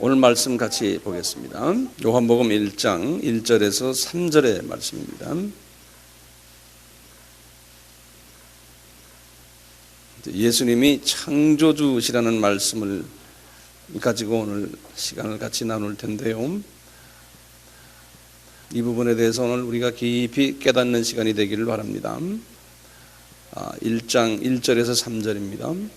오늘 말씀 같이 보겠습니다. 요한복음 1장 1절에서 3절의 말씀입니다. 예수님이 창조주시라는 말씀을 가지고 오늘 시간을 같이 나눌 텐데요. 이 부분에 대해서 오늘 우리가 깊이 깨닫는 시간이 되기를 바랍니다. 1장 1절에서 3절입니다.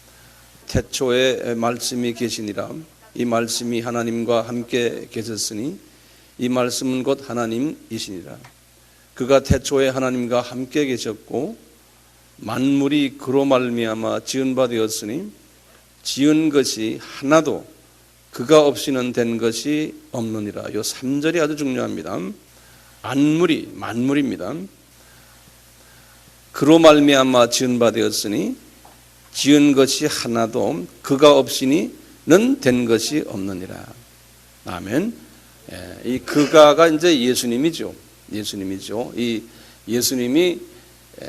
태초에 말씀이 계시니라. 이 말씀이 하나님과 함께 계셨으니 이 말씀은 곧 하나님이시니라. 그가 태초에 하나님과 함께 계셨고 만물이 그로 말미암아 지은 바 되었으니 지은 것이 하나도 그가 없이는 된 것이 없느니라. 이 3절이 아주 중요합니다. 만물입니다. 그로 말미암아 지은 바 되었으니 지은 것이 하나도 그가 없이는 된 것이 없느니라. 아멘. 이 그가가 이제 예수님이죠. 이 예수님이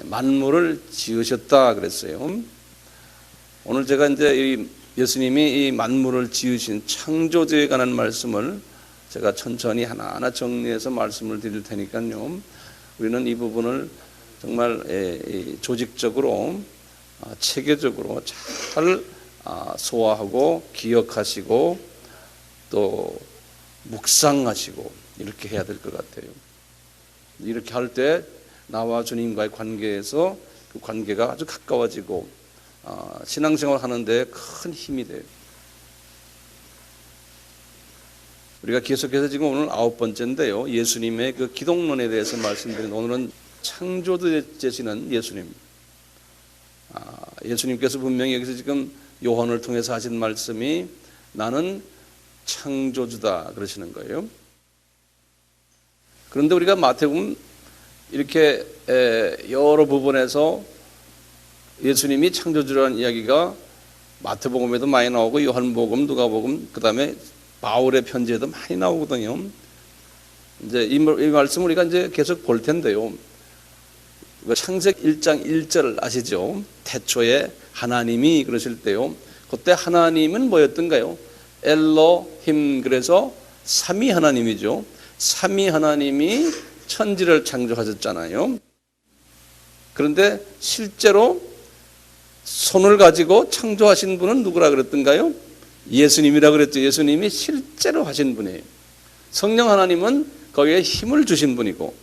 만물을 지으셨다 그랬어요. 오늘 제가 이제 이 예수님이 이 만물을 지으신 창조주에 관한 말씀을 제가 천천히 하나하나 정리해서 말씀을 드릴 테니까요. 우리는 이 부분을 정말 조직적으로 체계적으로 잘 소화하고 기억하시고 또 묵상하시고 이렇게 해야 될 것 같아요. 이렇게 할 때 나와 주님과의 관계에서 그 관계가 아주 가까워지고 신앙생활 하는데 큰 힘이 돼요. 우리가 계속해서 지금 오늘 9번째인데요. 예수님의 그 기독론에 대해서 말씀드린 오늘은 창조주 되시는 예수님. 예수님께서 분명히 여기서 지금 요한을 통해서 하신 말씀이 나는 창조주다 그러시는 거예요. 그런데 우리가 마태복음 이렇게 여러 부분에서 예수님이 창조주라는 이야기가 마태복음에도 많이 나오고 요한복음, 누가복음, 그 다음에 바울의 편지에도 많이 나오거든요. 이제 이 말씀을 우리가 이제 계속 볼 텐데요. 창세기 1장 1절 아시죠? 태초에 하나님이 그러실 때요. 그때 하나님은 뭐였던가요? 엘로힘, 그래서 삼위 하나님이죠. 삼위 하나님이 천지를 창조하셨잖아요. 그런데 실제로 손을 가지고 창조하신 분은 누구라 그랬던가요? 예수님이라 그랬죠. 예수님이 실제로 하신 분이에요. 성령 하나님은 거기에 힘을 주신 분이고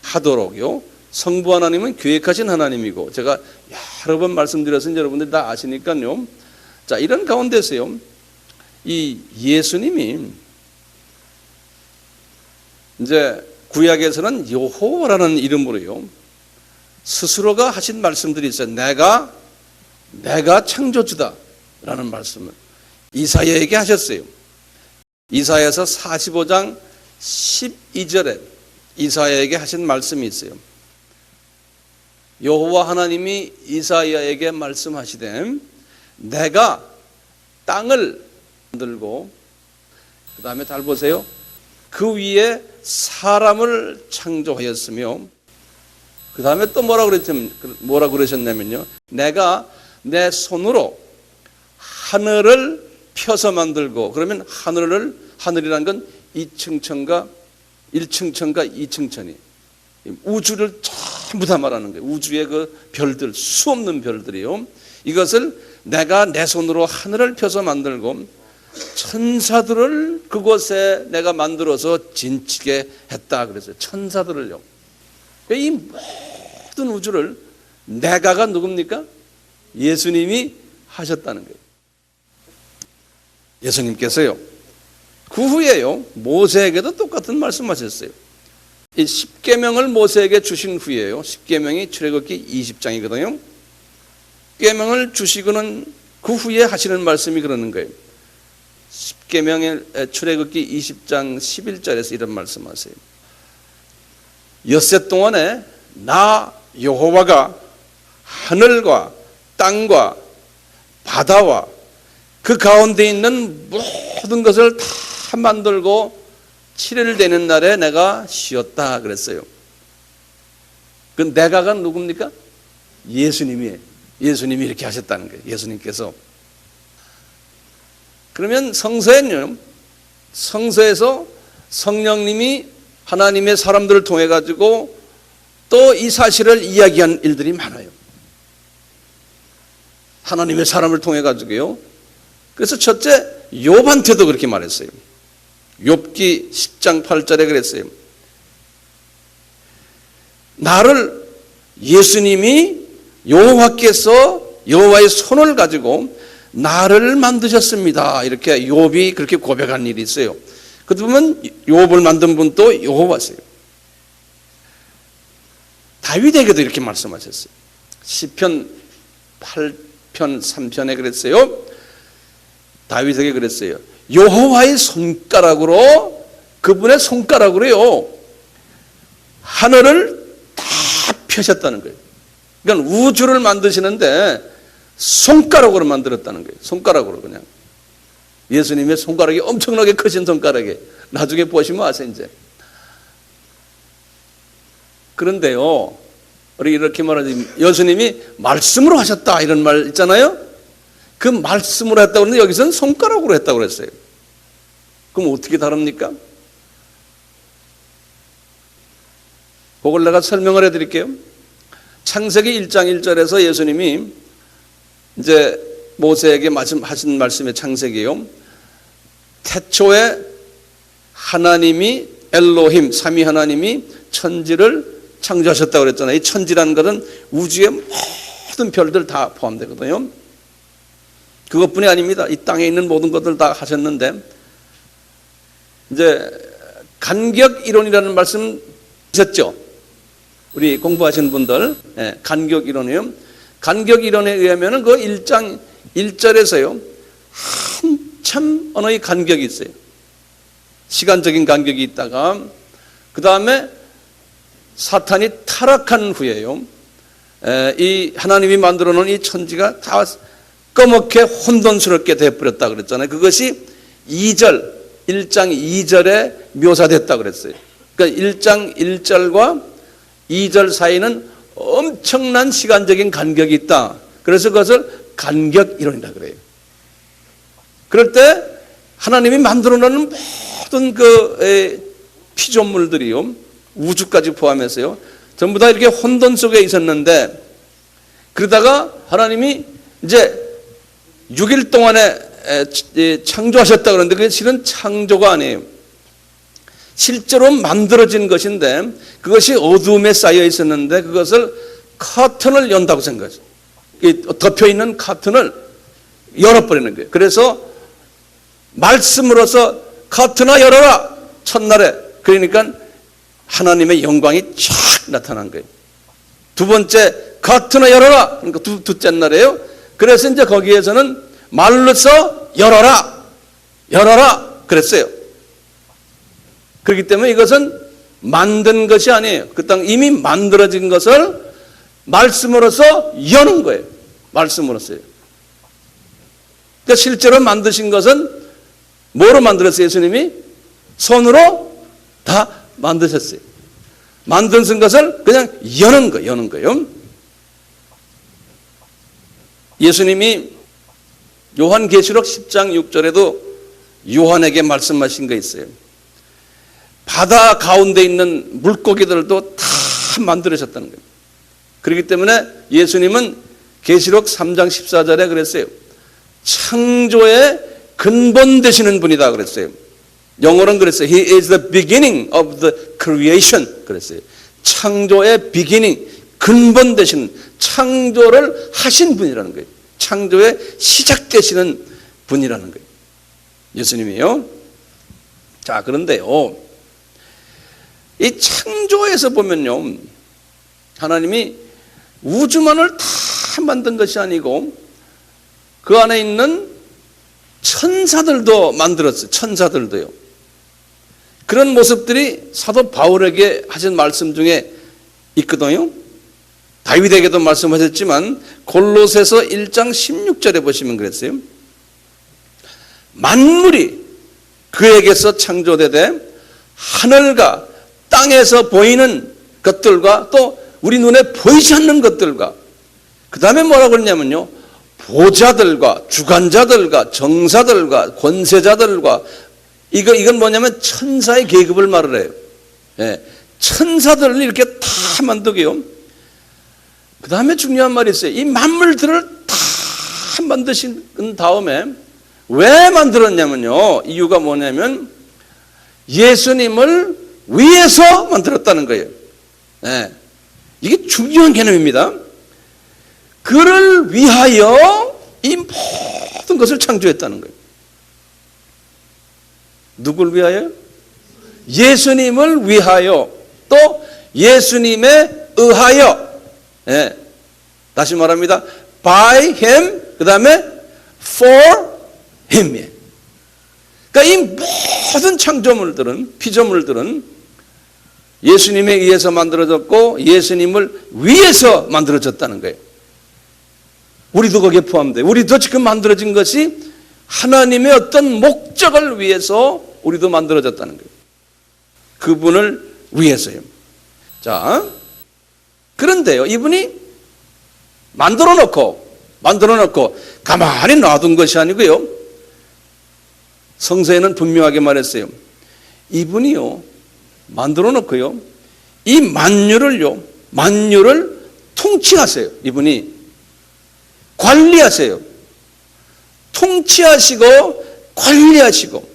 하도록요. 성부 하나님은 계획하신 하나님이고, 제가 여러 번 말씀드렸으니 여러분들이 다 아시니까요. 자, 이런 가운데서요, 이 예수님이 이제 구약에서는 여호와라는 이름으로요, 스스로가 하신 말씀들이 있어요. 내가 창조주다라는 말씀을 이사야에게 하셨어요. 이사야서 45장 12절에 이사야에게 하신 말씀이 있어요. 여호와 하나님이 이사야에게 말씀하시되 내가 땅을 만들고, 그 다음에 잘 보세요. 그 위에 사람을 창조하였으며, 그 다음에 또 뭐라 그러셨냐면요. 내가 내 손으로 하늘을 펴서 만들고, 그러면 하늘이라는 건 2층천과 1층천과 2층천이 우주를 전부 다 말하는 거예요. 우주의 그 별들, 수없는 별들이요. 이것을 내가 내 손으로 하늘을 펴서 만들고 천사들을 그곳에 내가 만들어서 진치게 했다 그랬어요. 천사들을요. 이 모든 우주를 내가가 누굽니까? 예수님이 하셨다는 거예요. 예수님께서요. 그 후에요. 모세에게도 똑같은 말씀하셨어요. 이 십계명을 모세에게 주신 후에요. 십계명이 출애굽기 20장이거든요. 십계명을 주시고는 그 후에 하시는 말씀이 그러는 거예요. 십계명의 출애굽기 20장 11절에서 이런 말씀하세요. 엿새 동안에 나 여호와가 하늘과 땅과 바다와 그 가운데 있는 모든 것을 다 만들고 7일 되는 날에 내가 쉬었다 그랬어요. 그 내가가 누굽니까? 예수님이 이렇게 하셨다는 거예요. 예수님께서. 그러면 성서에는 성서에서 성령님이 하나님의 사람들을 통해 가지고 또 이 사실을 이야기한 일들이 많아요. 하나님의 사람을 통해 가지고요. 그래서 첫째 욥한테도 그렇게 말했어요. 욥기 10장 8절에 그랬어요. 나를 예수님이 여호와의 손을 가지고 나를 만드셨습니다. 이렇게 욥이 그렇게 고백한 일이 있어요. 그 보면 욥을 만든 분도 여호와세요. 다윗에게도 이렇게 말씀하셨어요. 시편 8편 3편에 그랬어요. 다윗에게 그랬어요. 여호와의 손가락으로, 그분의 손가락으로요, 하늘을 다 펴셨다는 거예요. 그러니까 우주를 만드시는데 손가락으로 만들었다는 거예요. 손가락으로 그냥. 예수님의 손가락이 엄청나게 크신 손가락에 나중에 보시면 아세요 이제. 그런데요, 우리 이렇게 말하지, 예수님이 말씀으로 하셨다 이런 말 있잖아요. 그 말씀으로 했다고 그러는데 여기서는 손가락으로 했다고 그랬어요. 그럼 어떻게 다릅니까? 그걸 내가 설명을 해드릴게요. 창세기 1장 1절에서 예수님이 이제 모세에게 하신 말씀의 창세기요. 태초에 하나님이 엘로힘, 삼위 하나님이 천지를 창조하셨다고 그랬잖아요. 이 천지라는 것은 우주의 모든 별들 다 포함되거든요. 그것뿐이 아닙니다. 이 땅에 있는 모든 것들 다 하셨는데, 이제 간격 이론이라는 말씀 하셨죠? 우리 공부하시는 분들, 간격 이론이요. 간격 이론에 의하면 그 1장 1절에서요, 한참 언어의 간격이 있어요. 시간적인 간격이 있다가, 그 다음에 사탄이 타락한 후에요, 이 하나님이 만들어 놓은 이 천지가 다 꺼멓게 혼돈스럽게 되어버렸다 그랬잖아요. 그것이 1장 2절에 묘사됐다 그랬어요. 그러니까 1장 1절과 2절 사이는 엄청난 시간적인 간격이 있다. 그래서 그것을 간격 이론이라 그래요. 그럴 때 하나님이 만들어 놓은 모든 그 피조물들이요, 우주까지 포함해서요, 전부 다 이렇게 혼돈 속에 있었는데, 그러다가 하나님이 이제 6일 동안에 창조하셨다 그러는데 그게 실은 창조가 아니에요. 실제로 만들어진 것인데 그것이 어두움에 쌓여 있었는데 그것을 커튼을 연다고 생각하죠. 덮여 있는 커튼을 열어버리는 거예요. 그래서 말씀으로서 커튼아 열어라, 첫날에. 그러니까 하나님의 영광이 쫙 나타난 거예요. 두 번째 커튼을 열어라, 그러니까 둘째 날에요. 그래서 이제 거기에서는 말로써 열어라 그랬어요. 그렇기 때문에 이것은 만든 것이 아니에요. 그 땅 이미 만들어진 것을 말씀으로써 여는 거예요. 말씀으로써요. 그러니까 실제로 만드신 것은 뭐로 만들었어요? 예수님이 손으로 다 만드셨어요. 만든 것을 그냥 여는 거예요. 예수님이 요한계시록 10장 6절에도 요한에게 말씀하신 거 있어요. 바다 가운데 있는 물고기들도 다 만들으셨다는 거예요. 그렇기 때문에 예수님은 계시록 3장 14절에 그랬어요. 창조의 근본 되시는 분이다 그랬어요. 영어로는 그랬어요. He is the beginning of the creation 그랬어요. 창조의 beginning, 근본 되시는, 창조를 하신 분이라는 거예요. 창조의 시작되시는 분이라는 거예요. 예수님이요. 자, 그런데요, 이 창조에서 보면요, 하나님이 우주만을 다 만든 것이 아니고 그 안에 있는 천사들도 만들었어요. 천사들도요. 그런 모습들이 사도 바울에게 하신 말씀 중에 있거든요. 다윗에게도 말씀하셨지만 골로새서 1장 16절에 보시면 그랬어요. 만물이 그에게서 창조되되 하늘과 땅에서 보이는 것들과 또 우리 눈에 보이지 않는 것들과, 그 다음에 뭐라고 그러냐면요, 보좌들과 주관자들과 정사들과 권세자들과 이건 뭐냐면 천사의 계급을 말을 해요. 예, 천사들을 이렇게 다 만들게요. 그 다음에 중요한 말이 있어요. 이 만물들을 다 만드신 다음에 왜 만들었냐면요. 이유가 뭐냐면 예수님을 위해서 만들었다는 거예요. 예, 이게 중요한 개념입니다. 그를 위하여 이 모든 것을 창조했다는 거예요. 누굴 위하여? 예수님을 위하여, 또 예수님에 의하여. 예, 다시 말합니다. By Him, 그 다음에 For Him. 그러니까 이 모든 창조물들은, 피조물들은 예수님에 의해서 만들어졌고 예수님을 위해서 만들어졌다는 거예요. 우리도 거기에 포함돼요. 우리도 지금 만들어진 것이 하나님의 어떤 목적을 위해서 우리도 만들어졌다는 거예요. 그분을 위해서요. 자, 그런데요, 이분이 만들어 놓고 가만히 놔둔 것이 아니고요. 성서에는 분명하게 말했어요. 이분이요, 만들어 놓고요, 이 만유를 통치하세요. 이분이 관리하세요. 통치하시고 관리하시고.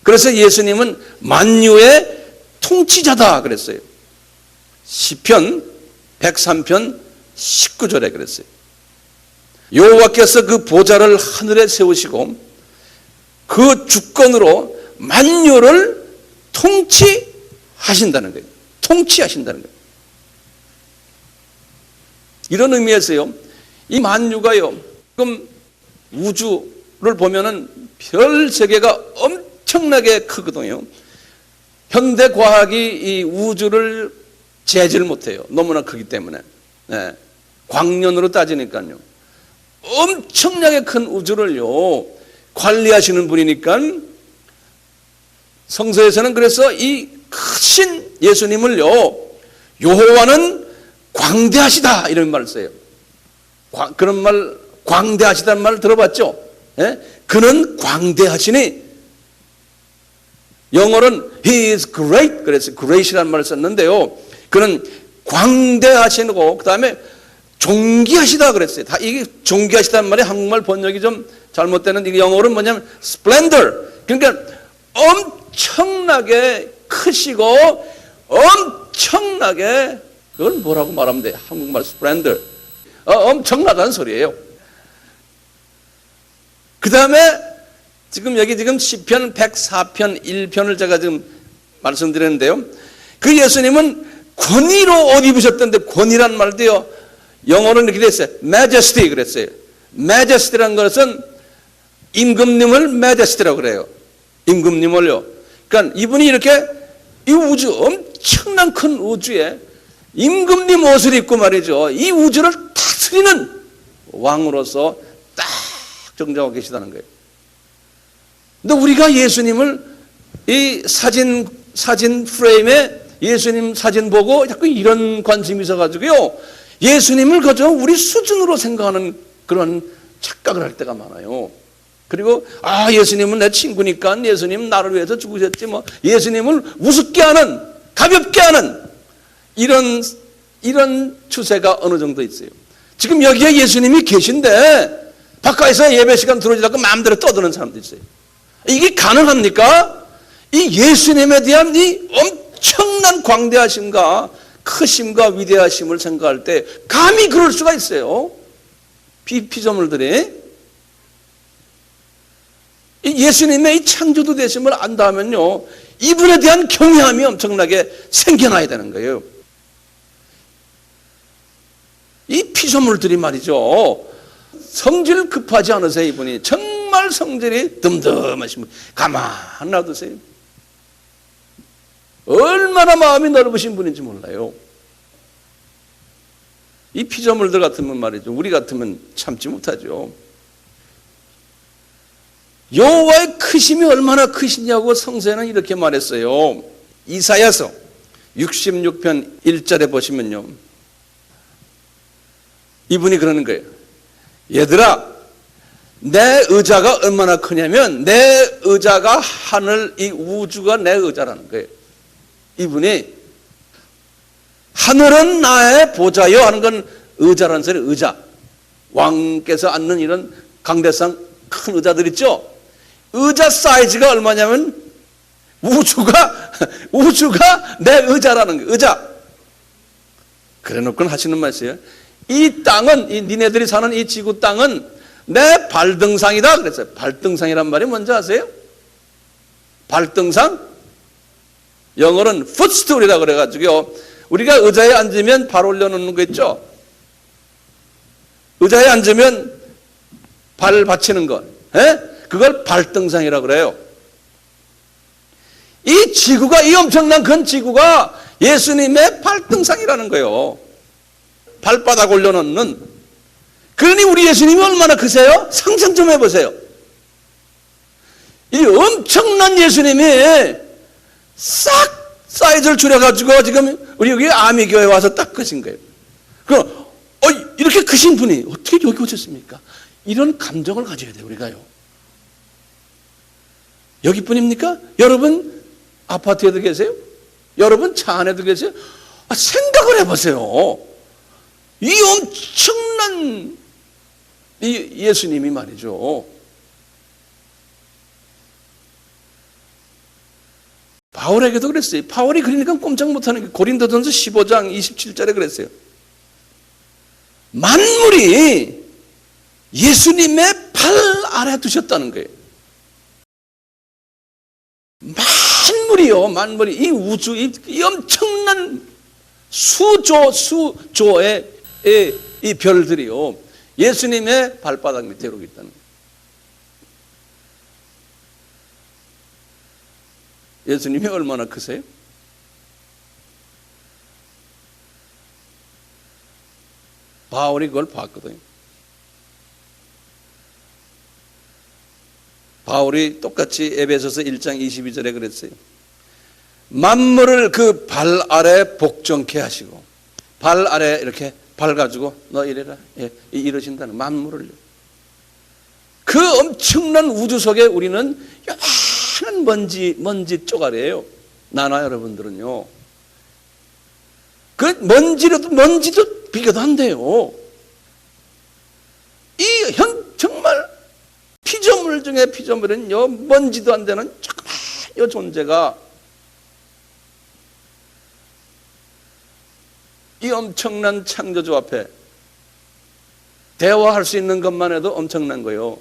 그래서 예수님은 만유의 통치자다 그랬어요. 시편 103편 19절에 그랬어요. 여호와께서 그 보좌를 하늘에 세우시고 그 주권으로 만유를 통치하신다는 거예요. 통치하신다는 거예요. 이런 의미에서요, 이 만유가요, 지금 우주를 보면은 별 세계가 엄청나게 크거든요. 현대 과학이 이 우주를 재질 못해요. 너무나 크기 때문에. 네. 광년으로 따지니까요. 엄청나게 큰 우주를요, 관리하시는 분이니까 성서에서는 그래서 이 크신 예수님을요, 여호와는 광대하시다 이런 말을 써요. 그런 말, 광대하시다는 말 들어봤죠? 예? 그는 광대하시니, 영어로는 He is great, 그래서 great이라는 말을 썼는데요. 그는 광대하시고, 그 다음에 존귀하시다 그랬어요. 다 이게 존귀하시다는 말이 한국말 번역이 좀 잘못되는, 이게 영어로는 뭐냐면 splendor. 그러니까 엄청나게 크시고, 엄청나게, 그걸 뭐라고 말하면 돼요? 한국말 splendor. 엄청나다는 소리예요. 그 다음에 지금 여기 시편 104편 1편을 제가 지금 말씀드렸는데요. 그 예수님은 권위로 옷 입으셨던데, 권위란 말도요, 영어로는 이렇게 됐어요. majesty 그랬어요. majesty란 것은 임금님을 majesty라고 그래요. 임금님을요. 그러니까 이분이 이렇게 이 우주, 엄청난 큰 우주에 임금님 옷을 입고 말이죠, 이 우주를 다스리는 왕으로서 딱 정정하고 계시다는 거예요. 근데 우리가 예수님을 이 사진 프레임에 예수님 사진 보고 자꾸 이런 관심이 있어가지고요, 예수님을 그저 우리 수준으로 생각하는 그런 착각을 할 때가 많아요. 그리고 예수님은 내 친구니까 예수님 나를 위해서 죽으셨지, 뭐 예수님을 우습게 하는, 가볍게 하는 이런 추세가 어느 정도 있어요. 지금 여기에 예수님이 계신데 바깥에서 예배 시간 들어오지 않고 마음대로 떠드는 사람도 있어요. 이게 가능합니까? 이 예수님에 대한 이 엄청난 광대하심과 크심과 위대하심을 생각할 때 감히 그럴 수가 있어요. 피조물들이 예수님의 이 창조도 되심을 안다면요, 이분에 대한 경외함이 엄청나게 생겨나야 되는 거예요. 이 피조물들이 말이죠, 성질 급하지 않으세요? 이분이 정말 성질이 듬듬하신 분. 가만 놔두세요. 얼마나 마음이 넓으신 분인지 몰라요. 이 피조물들 같으면 말이죠, 우리 같으면 참지 못하죠. 여호와의 크심이 얼마나 크시냐고 성서에는 이렇게 말했어요. 이사야서 66편 1절에 보시면요, 이분이 그러는 거예요. 얘들아, 내 의자가 얼마나 크냐면 내 의자가 하늘, 이 우주가 내 의자라는 거예요. 이분이 하늘은 나의 보좌요 하는 건 의자라는 소리, 의자. 왕께서 앉는 이런 강대상 큰 의자들 있죠. 의자 사이즈가 얼마냐면 우주가 내 의자라는 거예요. 의자. 그래 놓고는 하시는 말씀이에요. 이 땅은, 이 니네들이 사는 이 지구 땅은 내 발등상이다 그랬어요. 발등상이란 말이 뭔지 아세요? 발등상? 영어로는 footstool이라고 그래가지고요. 우리가 의자에 앉으면 발 올려놓는 거 있죠? 의자에 앉으면 발 받치는 것. 그걸 발등상이라고 그래요. 이 지구가, 이 엄청난 큰 지구가 예수님의 발등상이라는 거예요. 발바닥 올려놓는. 그러니 우리 예수님이 얼마나 크세요? 상상 좀 해보세요. 이 엄청난 예수님이 싹 사이즈를 줄여가지고 지금 우리 여기 아미교회 와서 딱 크신 거예요. 그럼 이렇게 크신 분이 어떻게 여기 오셨습니까? 이런 감정을 가져야 돼요, 우리가요. 여기뿐입니까? 여러분 아파트에도 계세요? 여러분 차 안에도 계세요? 생각을 해보세요. 이 엄청난 이 예수님이 말이죠. 바울에게도 그랬어요. 바울이 그러니까 꼼짝 못하는 게 고린도전서 15장 27절에 그랬어요. 만물이 예수님의 발 아래 두셨다는 거예요. 만물이요, 만물이 이 우주, 이 엄청난 수조의 이 별들이요, 예수님의 발바닥 밑에 이러고 있다는 거예요. 예수님이 얼마나 크세요? 바울이 그걸 봤거든요. 바울이 똑같이 에베소서 1장 22절에 그랬어요. 만물을 그 발 아래 복종케 하시고, 발 아래 이렇게 발 가지고 너 이래라, 이러신다는 만물을. 그 엄청난 우주 속에 우리는 요만한 먼지 쪼가리예요. 나나 여러분들은요. 그 먼지도 비교도 안 돼요. 정말 피조물 중에 피조물은요, 먼지도 안 되는 조그만 요 존재가 이 엄청난 창조주 앞에 대화할 수 있는 것만 해도 엄청난 거예요.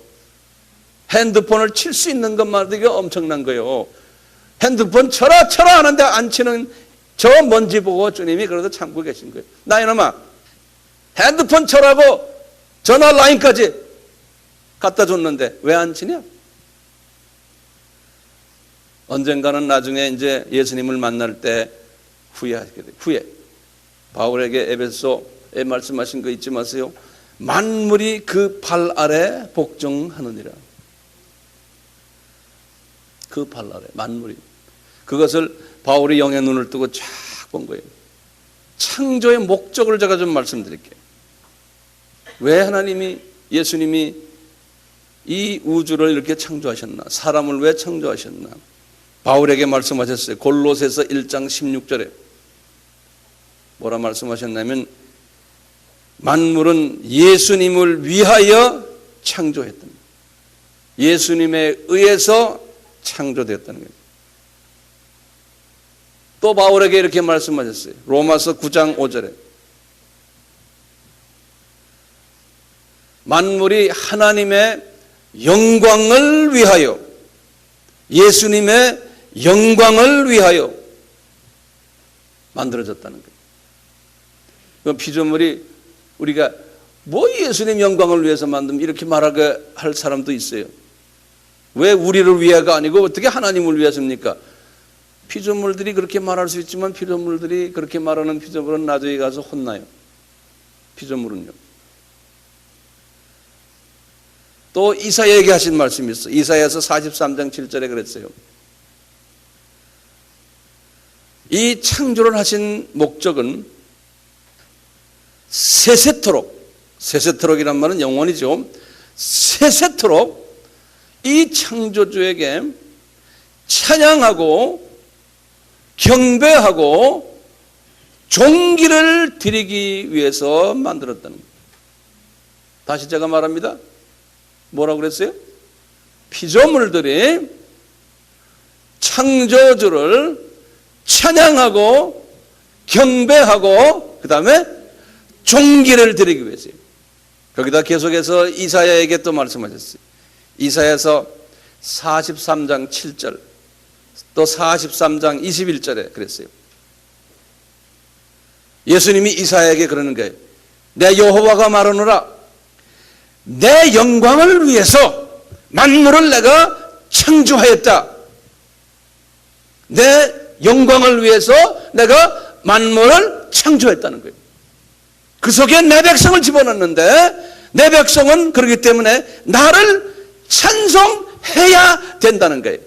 핸드폰을 칠 수 있는 것만 해도 이게 엄청난 거예요. 핸드폰 쳐라 하는데 안 치는 저 먼지 보고 주님이 그래도 참고 계신 거예요. 나 이놈아, 핸드폰 쳐라고 전화 라인까지 갖다 줬는데 왜 안 치냐? 언젠가는 나중에 이제 예수님을 만날 때 후회하게 돼요. 후회. 바울에게 에베소에 말씀하신 거 잊지 마세요. 만물이 그 발 아래 복종하느니라. 그 발 아래 만물이. 그것을 바울이 영의 눈을 뜨고 쫙 본 거예요. 창조의 목적을 제가 좀 말씀드릴게요. 왜 하나님이, 예수님이 이 우주를 이렇게 창조하셨나? 사람을 왜 창조하셨나? 바울에게 말씀하셨어요. 골로새서 1장 16절에 뭐라 말씀하셨냐면, 만물은 예수님을 위하여 창조했답니다. 예수님에 의해서 창조되었다는 거예요. 또 바울에게 이렇게 말씀하셨어요. 로마서 9장 5절에 만물이 하나님의 영광을 위하여, 예수님의 영광을 위하여 만들어졌다는 거예요. 그 피조물이 우리가 뭐 예수님 영광을 위해서 만들면 이렇게 말하게 할 사람도 있어요. 왜 우리를 위해가 아니고 어떻게 하나님을 위해서입니까? 피조물들이 그렇게 말할 수 있지만 피조물들이 그렇게 말하는 피조물은 나중에 가서 혼나요. 피조물은요. 또 이사야에게 하신 말씀이 있어요. 이사야서 43장 7절에 그랬어요. 이 창조를 하신 목적은 세세토록, 세세토록이란 말은 영원이죠. 세세토록 이 창조주에게 찬양하고 경배하고 존귀를 드리기 위해서 만들었다는 겁니다. 다시 제가 말합니다. 뭐라고 그랬어요? 피조물들이 창조주를 찬양하고 경배하고 그 다음에 존귀를 드리기 위해서요. 거기다 계속해서 이사야에게 또 말씀하셨어요. 이사야서 43장 7절 또 43장 21절에 그랬어요. 예수님이 이사야에게 그러는 거예요. 내 여호와가 말하노라 내 영광을 위해서 만물을 내가 창조하였다. 내 영광을 위해서 내가 만물을 창조했다는 거예요. 그 속에 내 백성을 집어넣는데 내 백성은 그렇기 때문에 나를 찬송해야 된다는 거예요.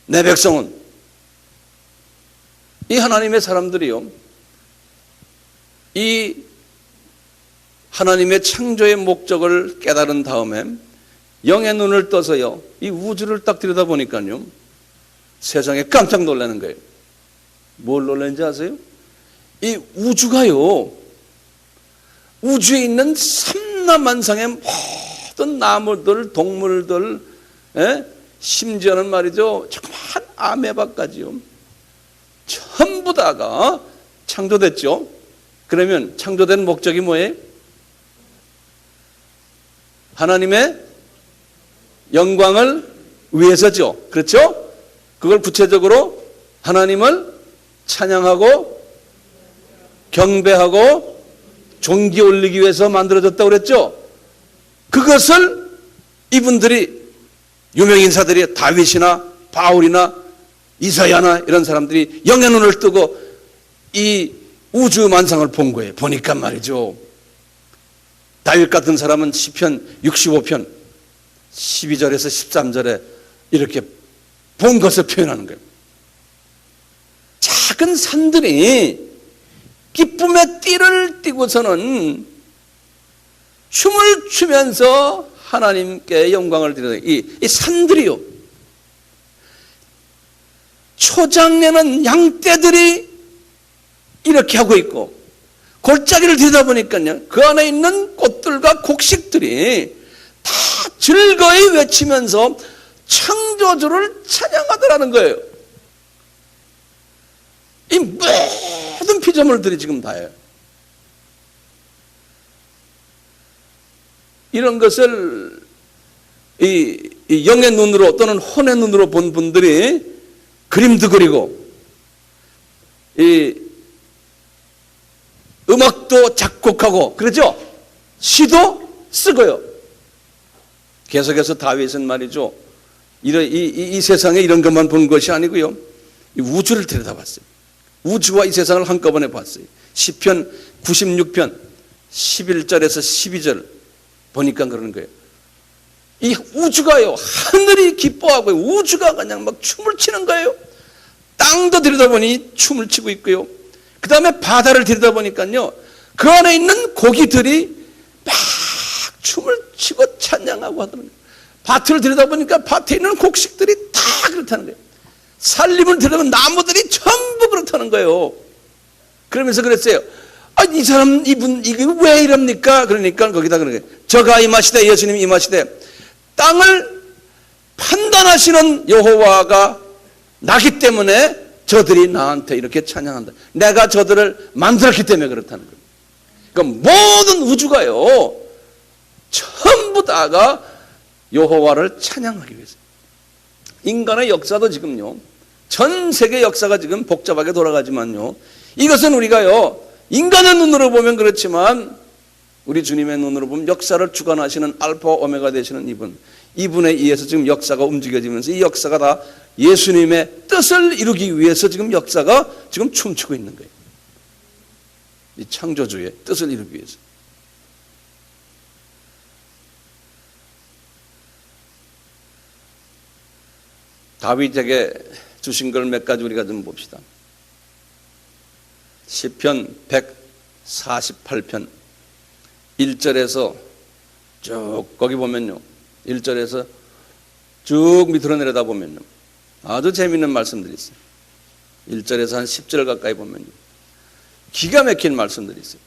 내 백성은 이 하나님의 사람들이요, 이 하나님의 창조의 목적을 깨달은 다음에 영의 눈을 떠서요, 이 우주를 딱 들여다보니까요 세상에 깜짝 놀라는 거예요. 뭘 놀라는지 아세요? 이 우주가요, 우주에 있는 삼라만상의 모든 나무들, 동물들, 심지어는 말이죠, 조그만 아메바까지요, 전부 다가 창조됐죠. 그러면 창조된 목적이 뭐예요? 하나님의 영광을 위해서죠. 그렇죠? 그걸 구체적으로 하나님을 찬양하고 경배하고 존귀 올리기 위해서 만들어졌다고 그랬죠. 그것을 이분들이, 유명인사들이 다윗이나 바울이나 이사야나 이런 사람들이 영의 눈을 뜨고 이 우주 만상을 본 거예요. 보니까 말이죠, 다윗 같은 사람은 시편 65편 12절에서 13절에 이렇게 본 것을 표현하는 거예요. 작은 산들이 기쁨의 띠를 띠고서는 춤을 추면서 하나님께 영광을 드리는 이 산들이요, 초장내는 양떼들이 이렇게 하고 있고, 골짜기를 들여다보니까요 그 안에 있는 꽃들과 곡식들이 다 즐거이 외치면서 창조주를 찬양하더라는 거예요. 이 모든 피조물들이 지금 다예요. 이런 것을 이 영의 눈으로 또는 혼의 눈으로 본 분들이 그림도 그리고 이 음악도 작곡하고 그러죠. 시도 쓰고요. 계속해서 다윗은 말이죠, 이 세상에 이런 것만 본 것이 아니고요, 이 우주를 들여다봤어요. 우주와 이 세상을 한꺼번에 봤어요. 시편 96편 11절에서 12절 보니까 그러는 거예요. 이 우주가요, 하늘이 기뻐하고 우주가 그냥 막 춤을 추는 거예요. 땅도 들여다보니 춤을 추고 있고요. 그 다음에 바다를 들여다보니까요 그 안에 있는 고기들이 막 춤을 추고 찬양하고 하더라고요. 밭을 들여다보니까 밭에 있는 곡식들이 다 그렇다는 거예요. 산림을 들여다보면 나무들이 전부 그렇다는 거예요. 그러면서 그랬어요. 이 사람, 이게 왜 이럽니까? 그러니까 거기다 그러는 거예요. 저가 임하시되, 예수님이 임하시되, 땅을 판단하시는 여호와가 나기 때문에 저들이 나한테 이렇게 찬양한다. 내가 저들을 만들었기 때문에 그렇다는 거예요. 그러니까 모든 우주가요 전부 다가 여호와를 찬양하기 위해서. 인간의 역사도 지금요, 전 세계 역사가 지금 복잡하게 돌아가지만요, 이것은 우리가요 인간의 눈으로 보면 그렇지만 우리 주님의 눈으로 보면 역사를 주관하시는 알파 오메가 되시는 이분에 의해서 지금 역사가 움직여지면서 이 역사가 다 예수님의 뜻을 이루기 위해서 지금 역사가 지금 춤추고 있는 거예요. 이 창조주의 뜻을 이루기 위해서. 다윗에게 주신 걸 몇 가지 우리가 좀 봅시다. 시편 148편 1절에서 쭉 거기 보면요, 1절에서 쭉 밑으로 내려다 보면요, 아주 재미있는 말씀들이 있어요. 1절에서 한 10절 가까이 보면요, 기가 막힌 말씀들이 있어요.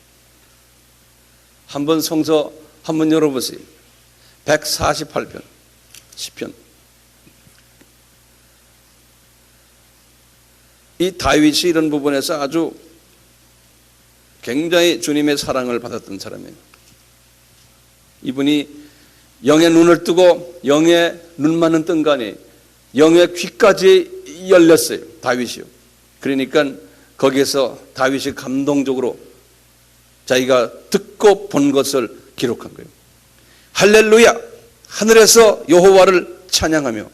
한번 성서 한번 열어보세요. 148편 시편. 이 다윗이 이런 부분에서 아주 굉장히 주님의 사랑을 받았던 사람이에요. 이분이 영의 눈을 뜨고 영의 눈만은 뜬 거 아니에요. 영의 귀까지 열렸어요, 다윗이요. 그러니까 거기에서 다윗이 감동적으로 자기가 듣고 본 것을 기록한 거예요. 할렐루야, 하늘에서 여호와를 찬양하며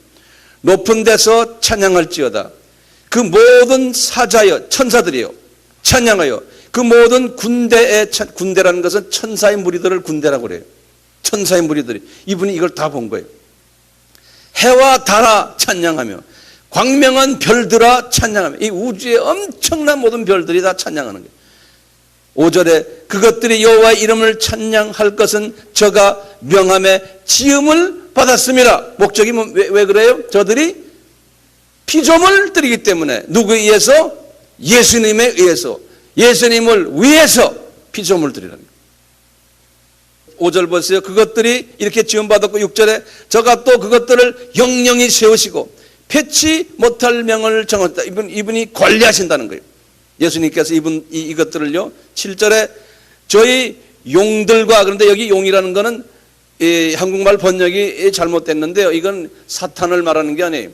높은 데서 찬양할지어다. 그 모든 사자여, 천사들이요, 찬양하여 그 모든 군대라는 것은 천사의 무리들을 군대라고 그래요. 천사의 무리들이. 이분이 이걸 다 본 거예요. 해와 달아 찬양하며 광명한 별들아 찬양하며, 이 우주의 엄청난 모든 별들이 다 찬양하는 거예요. 5절에 그것들이 여호와의 이름을 찬양할 것은 저가 명함에 지음을 받았습니다. 목적이 왜 그래요? 저들이 피조물 드리기 때문에. 누구에 의해서? 예수님에 의해서. 예수님을 위해서 피조물 드리라는 거예요. 5절 보세요. 그것들이 이렇게 지음받았고, 6절에 저가 또 그것들을 영영히 세우시고 패치 못할 명을 정하셨다. 이분이 관리하신다는 거예요. 예수님께서 이것들을요, 7절에 저희 용들과, 그런데 여기 용이라는 거는 한국말 번역이 잘못됐는데요, 이건 사탄을 말하는 게 아니에요.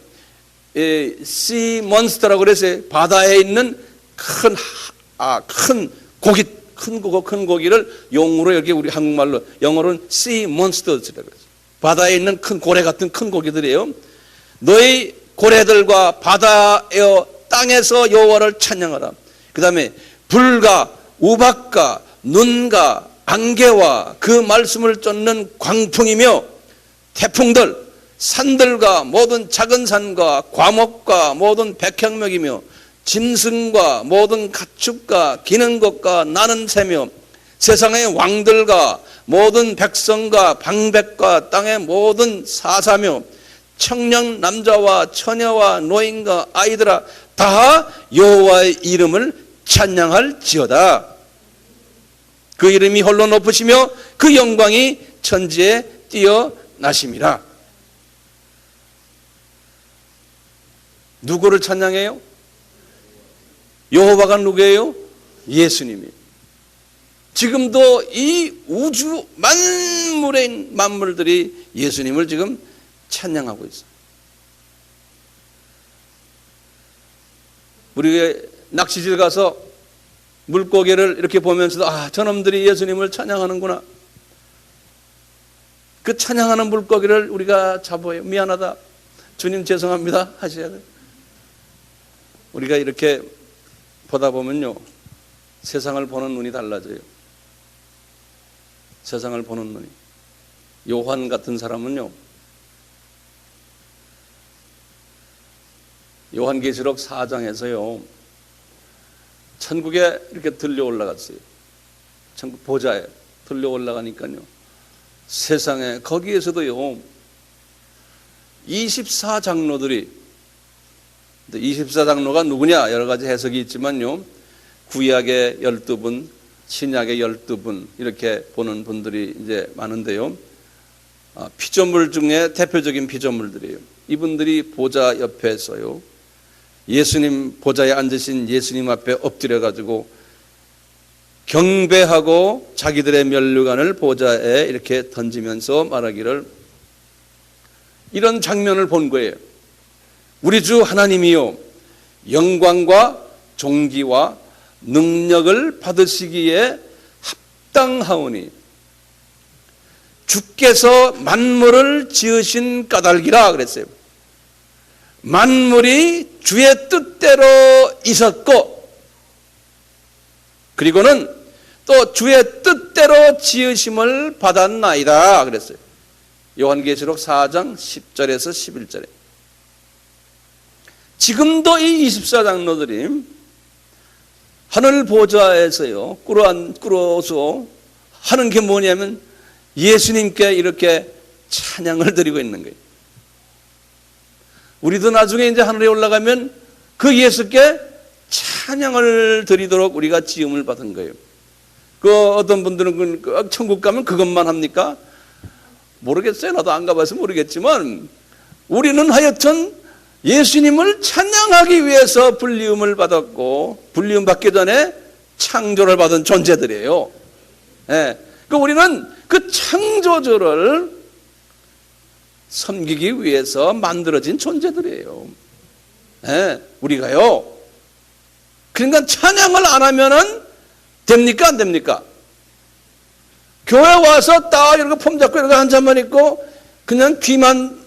sea monster라고 그랬어요. 바다에 있는 큰 고기, 큰 고기를 용으로, 여기 우리 한국말로, 영어로는 sea monsters라고 그랬어요. 바다에 있는 큰 고래 같은 큰 고기들이에요. 너희 고래들과 바다여 땅에서 여호와를 찬양하라. 그 다음에 불과 우박과 눈과 안개와 그 말씀을 쫓는 광풍이며 태풍들, 산들과 모든 작은 산과 과목과 모든 백향목이며 짐승과 모든 가축과 기는 것과 나는 새며 세상의 왕들과 모든 백성과 방백과 땅의 모든 사사며 청년 남자와 처녀와 노인과 아이들아 다 여호와의 이름을 찬양할지어다. 그 이름이 홀로 높으시며 그 영광이 천지에 뛰어나심이라. 누구를 찬양해요? 여호와가 누구예요? 예수님이. 지금도 이 우주 만물의 만물들이 예수님을 지금 찬양하고 있어요. 우리 낚시질 가서 물고기를 이렇게 보면서도, 아, 저놈들이 예수님을 찬양하는구나. 그 찬양하는 물고기를 우리가 잡아요. 미안하다, 주님 죄송합니다 하셔야 돼요. 우리가 이렇게 보다 보면요, 세상을 보는 눈이 달라져요. 세상을 보는 눈이. 요한 같은 사람은요, 요한계시록 4장에서요 천국에 이렇게 들려 올라갔어요. 천국 보좌에 들려 올라가니까요, 세상에 거기에서도요 24장로들이, 24장로가 누구냐 여러 가지 해석이 있지만요, 구약의 12분, 신약의 12분 이렇게 보는 분들이 이제 많은데요, 피조물 중에 대표적인 피조물들이에요. 이분들이 보좌 옆에 서요, 예수님 보좌에 앉으신 예수님 앞에 엎드려 가지고 경배하고 자기들의 면류관을 보좌에 이렇게 던지면서 말하기를, 이런 장면을 본 거예요. 우리 주 하나님이요, 영광과 존귀와 능력을 받으시기에 합당하오니 주께서 만물을 지으신 까닭이라 그랬어요. 만물이 주의 뜻대로 있었고, 그리고는 또 주의 뜻대로 지으심을 받았나이다 그랬어요. 요한계시록 4장 10절에서 11절에. 지금도 이 24장로들이 하늘 보좌에서요 꿇어서 하는 게 뭐냐면 예수님께 이렇게 찬양을 드리고 있는 거예요. 우리도 나중에 이제 하늘에 올라가면 그 예수께 찬양을 드리도록 우리가 지음을 받은 거예요. 그 어떤 분들은 천국 가면 그것만 합니까? 모르겠어요. 나도 안 가봐서 모르겠지만 우리는 하여튼 예수님을 찬양하기 위해서 불리움을 받았고, 불리움 받기 전에 창조를 받은 존재들이에요. 예. 그 우리는 그 창조주를 섬기기 위해서 만들어진 존재들이에요. 예. 우리가요. 그러니까 찬양을 안 하면은 됩니까? 안 됩니까? 교회 와서 딱 이렇게 폼 잡고 이렇게 한잔만 있고 그냥 귀만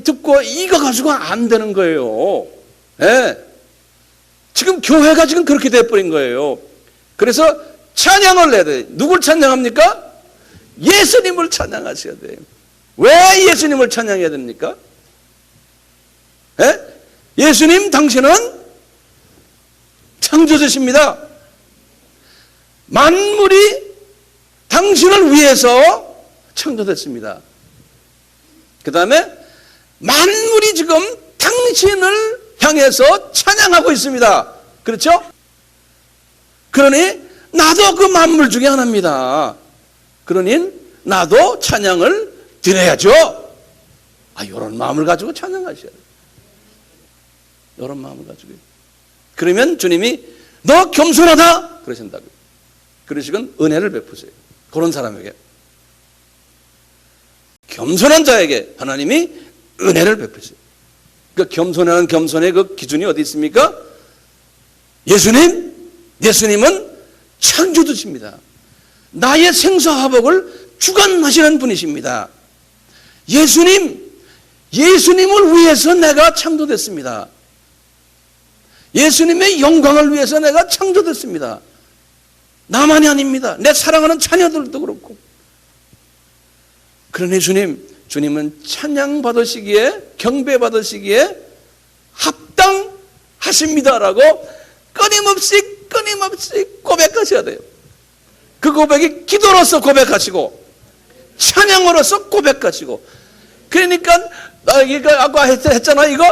듣고 이거 가지고 안 되는 거예요. 예. 지금 교회가 지금 그렇게 돼버린 거예요. 그래서 찬양을 해야 돼요. 누굴 찬양합니까? 예수님을 찬양하셔야 돼요. 왜 예수님을 찬양해야 됩니까? 예? 예수님 당신은 창조주십니다. 만물이 당신을 위해서 창조됐습니다. 그 다음에 만물이 지금 당신을 향해서 찬양하고 있습니다. 그렇죠? 그러니 나도 그 만물 중에 하나입니다. 그러니 나도 찬양을 드려야죠. 이런 마음을 가지고 찬양하셔야 돼요. 이런 마음을 가지고. 그러면 주님이 너 겸손하다 그러신다고요. 그러시건 은혜를 베푸세요. 그런 사람에게. 겸손한 자에게 하나님이 은혜를 베푸세요. 그 겸손한 겸손의 그 기준이 어디 있습니까? 예수님은 창조주십니다. 나의 생사화복을 주관하시는 분이십니다. 예수님을 위해서 내가 창조됐습니다. 예수님의 영광을 위해서 내가 창조됐습니다. 나만이 아닙니다. 내 사랑하는 자녀들도 그렇고. 그러니 주님은 찬양받으시기에, 경배받으시기에 합당하십니다라고 끊임없이 고백하셔야 돼요. 그 고백이 기도로서 고백하시고 찬양으로서 고백하시고. 그러니까 이거 아까 했잖아. 이거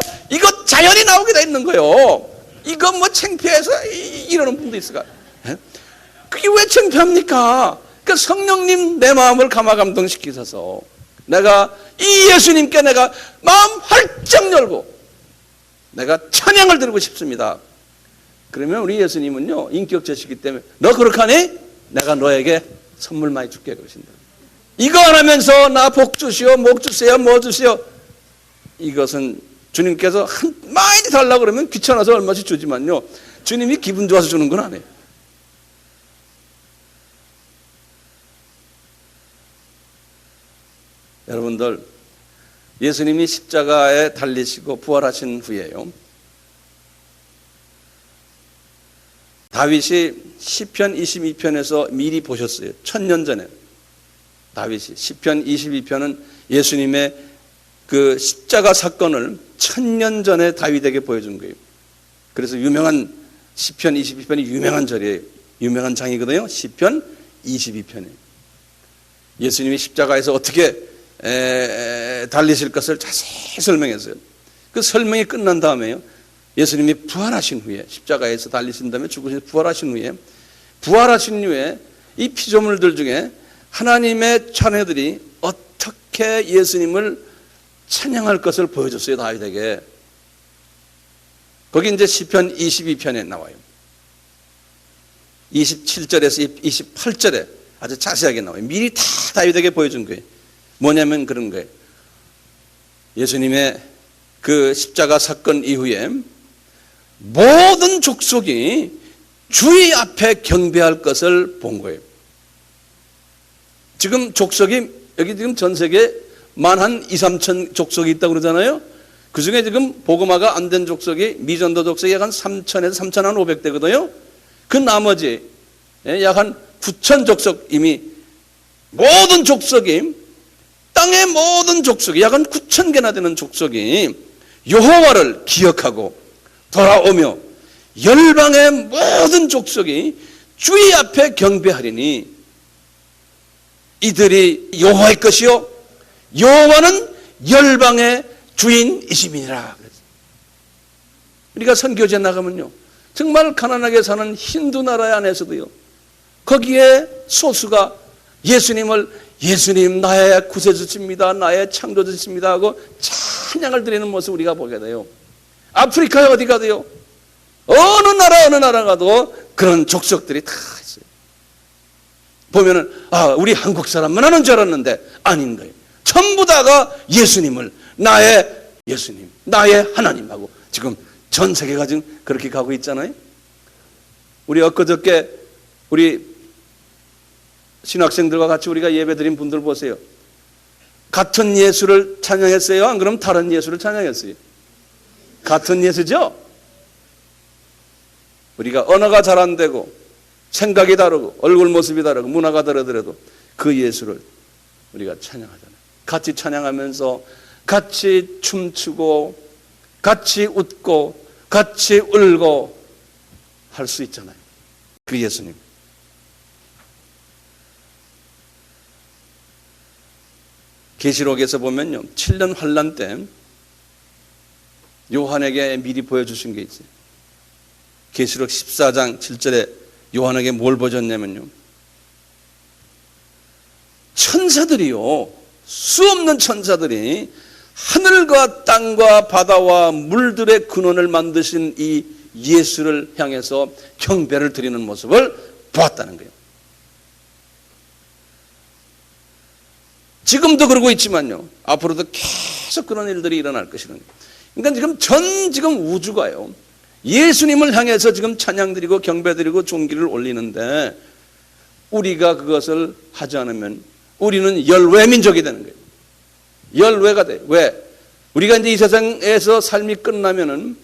자연이 나오게 돼 있는 거예요. 이거 뭐 창피해서 이러는 분도 있을까? 그게 왜 창피합니까? 그 성령님 내 마음을 감화감동시키셔서 내가 이 예수님께 내가 마음 활짝 열고 내가 찬양을 드리고 싶습니다. 그러면 우리 예수님은요, 인격자시기 때문에 너 그렇게 하니? 내가 너에게 선물 많이 줄게 그러신다. 이거 안 하면서 나 복 주시오, 목 주세요, 뭐 주시오. 이것은 주님께서 많이 달라고 그러면 귀찮아서 얼마씩 주지만요, 주님이 기분 좋아서 주는 건 아니에요. 여러분들, 예수님이 십자가에 달리시고 부활하신 후에요, 다윗이 시편 22편에서 미리 보셨어요. 1000년 전에 다윗이 시편 22편은 예수님의 그 십자가 사건을 1000년 전에 다윗에게 보여준 거예요. 그래서 유명한 시편 22편이 유명한 절이에요. 유명한 장이거든요. 시편 22편에 예수님이 십자가에서 어떻게 달리실 것을 자세히 설명했어요. 그 설명이 끝난 다음에요, 예수님이 부활하신 후에, 십자가에서 달리신 다음에 죽으신 부활하신 후에 이 피조물들 중에 하나님의 자녀들이 어떻게 예수님을 찬양할 것을 보여줬어요, 다윗에게. 거기 이제 시편 22편에 나와요. 27절에서 28절에 아주 자세하게 나와요. 미리 다 다윗에게 보여준 거예요. 뭐냐면 그런 거예요. 예수님의 그 십자가 사건 이후에 모든 족속이 주의 앞에 경배할 것을 본 거예요. 지금 족속이 여기 지금 전 세계에 만 2, 3천 족속이 있다고 그러잖아요. 그 중에 지금 복음화가 안 된 족속이 미전도 족속이 약 한 3천에서 3,500대거든요. 그 나머지 약 한 9천 족속, 이미 모든 족속이, 땅의 모든 족속이 약 한 9천 개나 되는 족속이 여호와를 기억하고 돌아오며 열방의 모든 족속이 주의 앞에 경배하리니, 이들이 여호와의 것이요 여호와는 열방의 주인이심이니라. 우리가 선교제 나가면요 정말 가난하게 사는 힌두 나라 안에서도요 거기에 소수가 예수님 나의 구세주십니다, 나의 창조주십니다 하고 찬양을 드리는 모습 우리가 보게 돼요. 아프리카에 어디 가도요 어느 나라 가도 그런 족속들이 다 있어요. 보면은 우리 한국 사람만 하는 줄 알았는데 아닌 거예요. 전부 다가 예수님을 나의 예수님, 나의 하나님하고 지금 전 세계가 지금 그렇게 가고 있잖아요. 우리 엊그저께 우리 신학생들과 같이 우리가 예배드린 분들 보세요. 같은 예수를 찬양했어요? 안 그럼 다른 예수를 찬양했어요? 같은 예수죠? 우리가 언어가 잘 안 되고 생각이 다르고 얼굴 모습이 다르고 문화가 다르더라도 그 예수를 우리가 찬양하잖아요. 같이 찬양하면서 같이 춤추고 같이 웃고 같이 울고 할 수 있잖아요. 그 예수님. 계시록에서 보면요 7년 환란 때 요한에게 미리 보여주신 게 있어요. 계시록 14장 7절에 요한에게 뭘 보여줬냐면요 천사들이요 수 없는 천사들이 하늘과 땅과 바다와 물들의 근원을 만드신 이 예수를 향해서 경배를 드리는 모습을 보았다는 거예요. 지금도 그러고 있지만요 앞으로도 계속 그런 일들이 일어날 것이라는 거예요. 그러니까 지금 우주가요 예수님을 향해서 지금 찬양드리고 경배드리고 존귀를 올리는데 우리가 그것을 하지 않으면 우리는 열외 민족이 되는 거예요. 열외가 돼. 왜? 우리가 이제 이 세상에서 삶이 끝나면은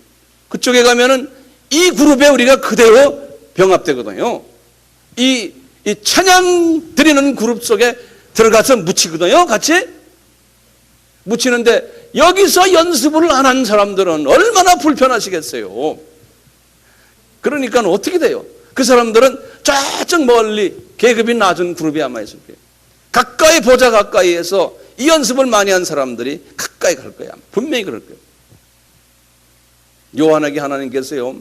그쪽에 가면은 이 그룹에 우리가 그대로 병합되거든요. 이 찬양 드리는 그룹 속에 들어가서 묻히거든요. 같이 묻히는데 여기서 연습을 안 한 사람들은 얼마나 불편하시겠어요. 그러니까 어떻게 돼요? 그 사람들은 저쪽 멀리 계급이 낮은 그룹에 아마 있을 거예요. 가까이 보자 가까이에서 이 연습을 많이 한 사람들이 가까이 갈 거야. 분명히 그럴 거예요. 요한에게 하나님께서요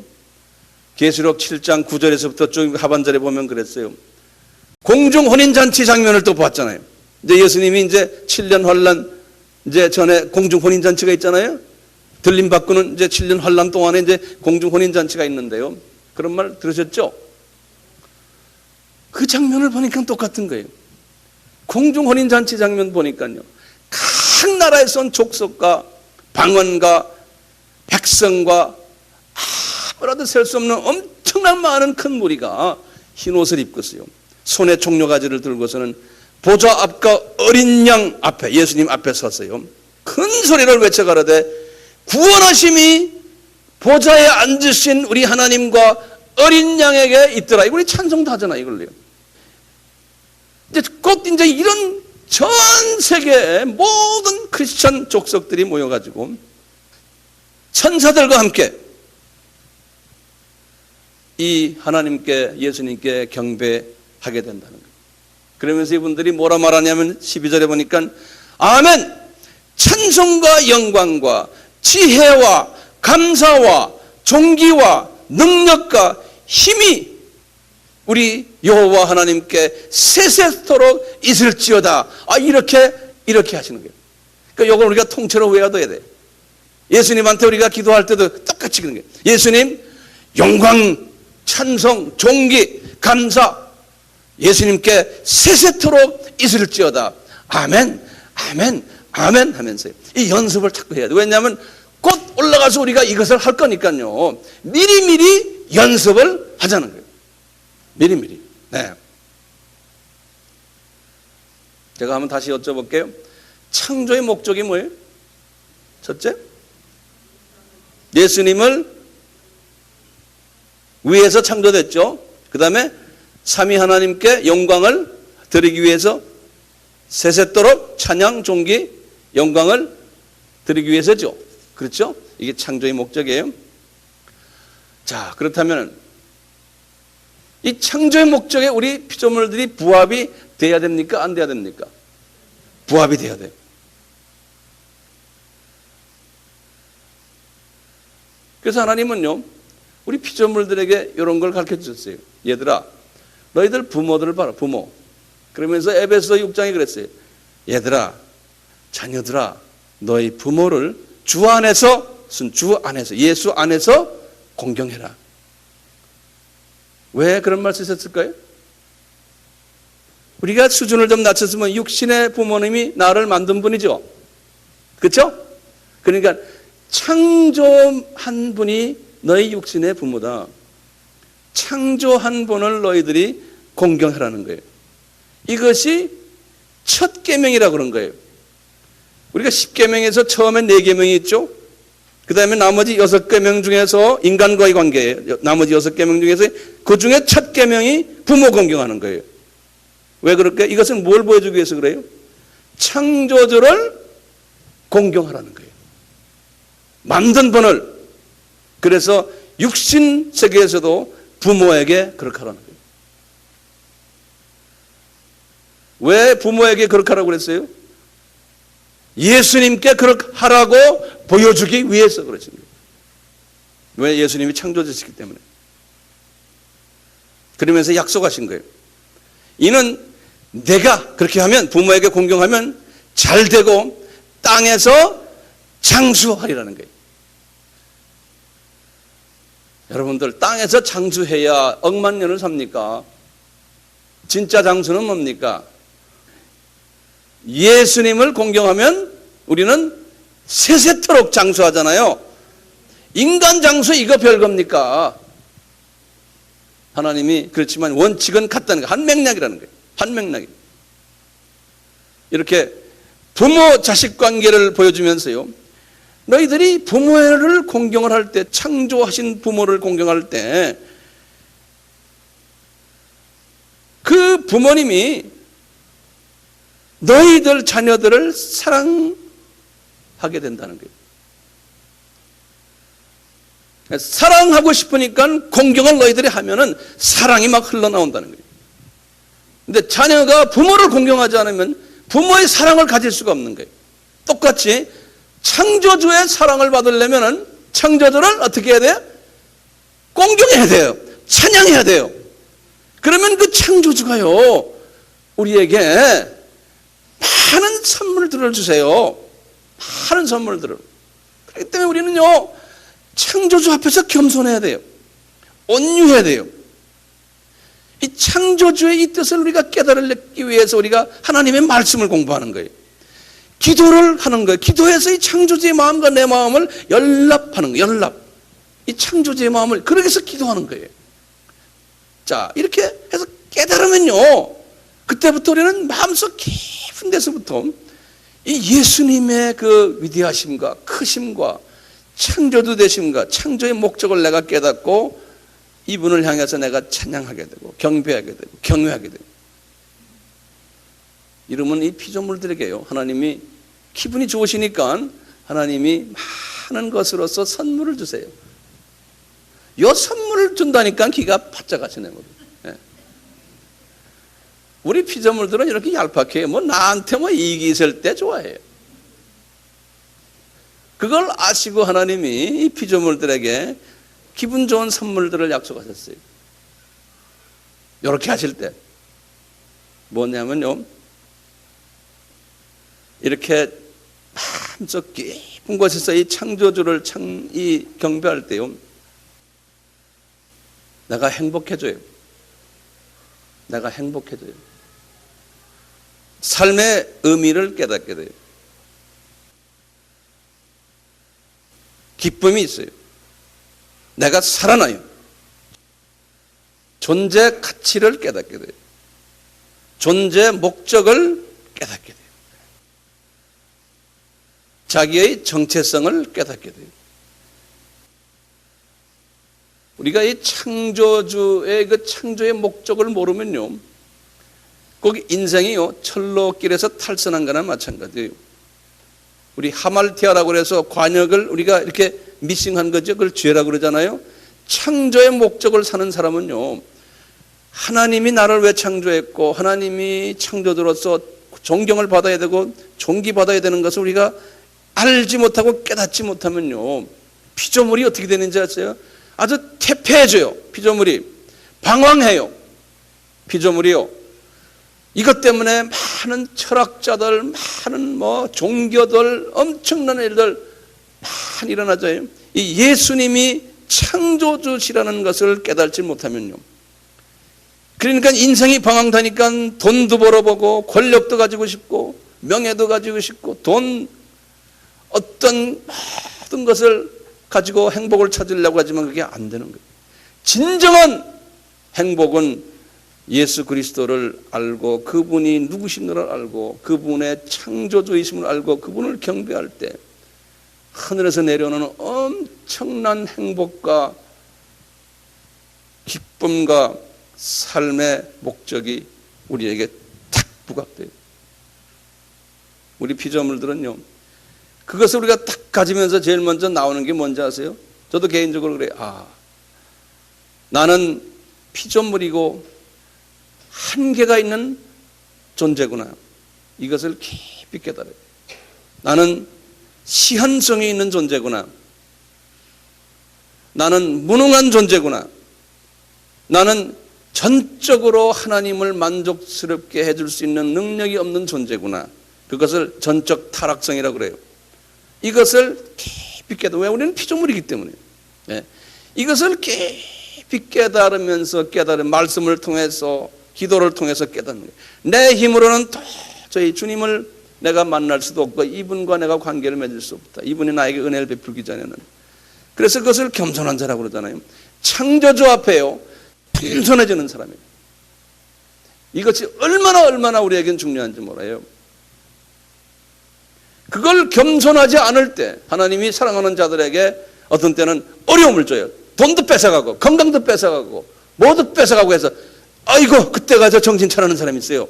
계시록 7장 9절에서부터 쭉 하반절에 보면 그랬어요. 공중 혼인잔치 장면을 또 보았잖아요. 이제 예수님이 이제 7년 환란 이제 전에 공중 혼인잔치가 있잖아요. 들림 받고는 이제 7년 환란 동안에 이제 공중 혼인잔치가 있는데요. 그런 말 들으셨죠? 그 장면을 보니까 똑같은 거예요. 공중 혼인잔치 장면 보니까요. 각 나라에서 온 족속과 방언과 백성과 아무라도 셀 수 없는 엄청난 많은 큰 무리가 흰 옷을 입고 있어요. 손에 종려가지를 들고서는 보좌 앞과 어린 양 앞에 예수님 앞에 섰어요. 큰 소리를 외쳐 가로되 구원하심이 보좌에 앉으신 우리 하나님과 어린 양에게 있더라. 이거 우리 찬송도 하잖아요. 이걸로요. 이제 곧 이제 이런 전 세계의 모든 크리스천 족속들이 모여가지고 천사들과 함께 이 하나님께 예수님께 경배하게 된다는 거예요. 그러면서 이분들이 뭐라 말하냐면 12절에 보니까 아멘 찬송과 영광과 지혜와 감사와 존귀와 능력과 힘이 우리 여호와 하나님께 세세토록 있을지어다. 이렇게 하시는 거예요. 그러니까 이걸 우리가 통째로 외워둬야 돼요. 예수님한테 우리가 기도할 때도 똑같이 그런 거예요. 예수님 영광, 찬송, 존귀, 감사 예수님께 세세토록 있을지어다. 아멘, 아멘, 아멘 하면서요. 이 연습을 자꾸 해야 돼요. 왜냐하면 곧 올라가서 우리가 이것을 할 거니까요. 미리미리 연습을 하자는 거예요. 미리미리. 네. 제가 한번 다시 여쭤볼게요. 창조의 목적이 뭐예요? 첫째, 예수님을 위해서 창조됐죠. 그 다음에 삼위 하나님께 영광을 드리기 위해서 세세토록 찬양, 존귀, 영광을 드리기 위해서죠. 그렇죠? 이게 창조의 목적이에요. 자, 그렇다면 이 창조의 목적에 우리 피조물들이 부합이 돼야 됩니까? 안 돼야 됩니까? 부합이 돼야 돼요. 그래서 하나님은요, 우리 피조물들에게 이런 걸 가르쳐 주셨어요. 얘들아, 너희들 부모들을 봐라, 부모. 그러면서 에베소 6장에 그랬어요. 얘들아, 자녀들아, 너희 부모를 주 안에서, 예수 안에서 공경해라. 왜 그런 말 쓰셨을까요? 우리가 수준을 좀 낮췄으면 육신의 부모님이 나를 만든 분이죠. 그렇죠? 그러니까 창조한 분이 너희 육신의 부모다. 창조한 분을 너희들이 공경하라는 거예요. 이것이 첫 계명이라고 그런 거예요. 우리가 10계명에서 처음에 4계명이 있죠. 그 다음에 나머지 6계명 중에서 인간과의 관계예요. 나머지 6계명 중에서 그 중에 첫 계명이 부모 공경하는 거예요. 왜 그럴까요? 이것은 뭘 보여주기 위해서 그래요? 창조주를 공경하라는 거예요. 만든 분을. 그래서 육신 세계에서도 부모에게 그렇게 하라는 거예요. 왜 부모에게 그렇게 하라고 그랬어요? 예수님께 그렇게 하라고 보여주기 위해서 그러신 거예요. 왜? 예수님이 창조주시기 때문에. 그러면서 약속하신 거예요. 이는 내가 그렇게 하면, 부모에게 공경하면 잘 되고 땅에서 장수하리라는 거예요. 여러분들, 땅에서 장수해야 억만 년을 삽니까? 진짜 장수는 뭡니까? 예수님을 공경하면 우리는 세세토록 장수하잖아요. 인간 장수 이거 별겁니까? 하나님이 그렇지만 원칙은 같다는 거예요. 한 맥락이라는 거예요. 한 맥락이. 이렇게 부모 자식 관계를 보여주면서요, 너희들이 부모를 공경을 할 때, 창조하신 부모를 공경할 때 그 부모님이 너희들 자녀들을 사랑하게 된다는 거예요. 사랑하고 싶으니까 공경을 너희들이 하면은 사랑이 막 흘러나온다는 거예요. 근데 자녀가 부모를 공경하지 않으면 부모의 사랑을 가질 수가 없는 거예요. 똑같이 창조주의 사랑을 받으려면은 창조주를 어떻게 해야 돼요? 공경해야 돼요. 찬양해야 돼요. 그러면 그 창조주가요, 우리에게 많은 선물들을 주세요. 많은 선물들을. 그렇기 때문에 우리는요, 창조주 앞에서 겸손해야 돼요. 온유해야 돼요. 이 창조주의 이 뜻을 우리가 깨달기 위해서 우리가 하나님의 말씀을 공부하는 거예요. 기도를 하는 거예요. 기도해서 이 창조주의 마음과 내 마음을 연합하는 거예요. 연합. 이 창조주의 마음을 그러기 위해서 기도하는 거예요. 자, 이렇게 해서 깨달으면요, 그때부터 우리는 마음속 깊은 데서부터 이 예수님의 그 위대하심과 크심과 창조주 되심과 창조의 목적을 내가 깨닫고 이분을 향해서 내가 찬양하게 되고 경배하게 되고 경외하게 되고, 이러면 이 피조물들에게요, 하나님이 기분이 좋으시니까 하나님이 많은 것으로서 선물을 주세요. 요 선물을 준다니까 기가 바짝 하시네요. 우리 피조물들은 이렇게 얄팍해요. 뭐 나한테 뭐 이익이 있을 때 좋아해요. 그걸 아시고 하나님이 이 피조물들에게 기분 좋은 선물들을 약속하셨어요. 이렇게 하실 때 뭐냐면요, 이렇게 마음속 깊은 곳에서 이 창조주를 경배할 때요, 내가 행복해져요. 내가 행복해져요. 삶의 의미를 깨닫게 돼요. 기쁨이 있어요. 내가 살아나요. 존재 가치를 깨닫게 돼요. 존재 목적을 깨닫게 돼요. 자기의 정체성을 깨닫게 돼요. 우리가 이 창조주의 그 창조의 목적을 모르면요, 거기 인생이요, 철로길에서 탈선한 거나 마찬가지예요. 우리 하말티아라고 해서 관역을 우리가 이렇게 미싱한 거죠. 그걸 죄라고 그러잖아요. 창조의 목적을 사는 사람은요, 하나님이 나를 왜 창조했고 하나님이 창조주로서 존경을 받아야 되고 존귀받아야 되는 것을 우리가 알지 못하고 깨닫지 못하면요, 피조물이 어떻게 되는지 아세요? 아주 퇴폐해져요. 피조물이 방황해요. 피조물이요. 이것 때문에 많은 철학자들, 많은 종교들, 엄청난 일들 많이 일어나죠. 이 예수님이 창조주시라는 것을 깨닫지 못하면요, 그러니까 인생이 방황하니까 돈도 벌어보고 권력도 가지고 싶고 명예도 가지고 싶고 어떤 모든 것을 가지고 행복을 찾으려고 하지만 그게 안 되는 거예요. 진정한 행복은 예수 그리스도를 알고 그분이 누구신지를 알고 그분의 창조주이심을 알고 그분을 경배할 때 하늘에서 내려오는 엄청난 행복과 기쁨과 삶의 목적이 우리에게 탁 부각돼요. 우리 피조물들은요, 그것을 우리가 딱 가지면서 제일 먼저 나오는 게 뭔지 아세요? 저도 개인적으로 그래요. 나는 피조물이고 한계가 있는 존재구나. 이것을 깊이 깨달아요. 나는 시한성이 있는 존재구나. 나는 무능한 존재구나. 나는 전적으로 하나님을 만족스럽게 해줄 수 있는 능력이 없는 존재구나. 그것을 전적 타락성이라고 그래요. 이것을 깊이 깨달아. 왜? 우리는 피조물이기 때문에. 이것을 깊이 깨달으면서 말씀을 통해서 기도를 통해서 깨닫는 거예요. 내 힘으로는 도저히 주님을 내가 만날 수도 없고 이분과 내가 관계를 맺을 수 없다. 이분이 나에게 은혜를 베풀기 전에는. 그래서 그것을 겸손한 자라고 그러잖아요. 창조주 앞에요, 겸손해지는 사람이에요. 이것이 얼마나 우리에겐 중요한지 몰라요. 그걸 겸손하지 않을 때 하나님이 사랑하는 자들에게 어떤 때는 어려움을 줘요. 돈도 뺏어가고 건강도 뺏어가고 모두 뺏어가고 해서 아이고 그때 가서 정신 차리는 사람이 있어요.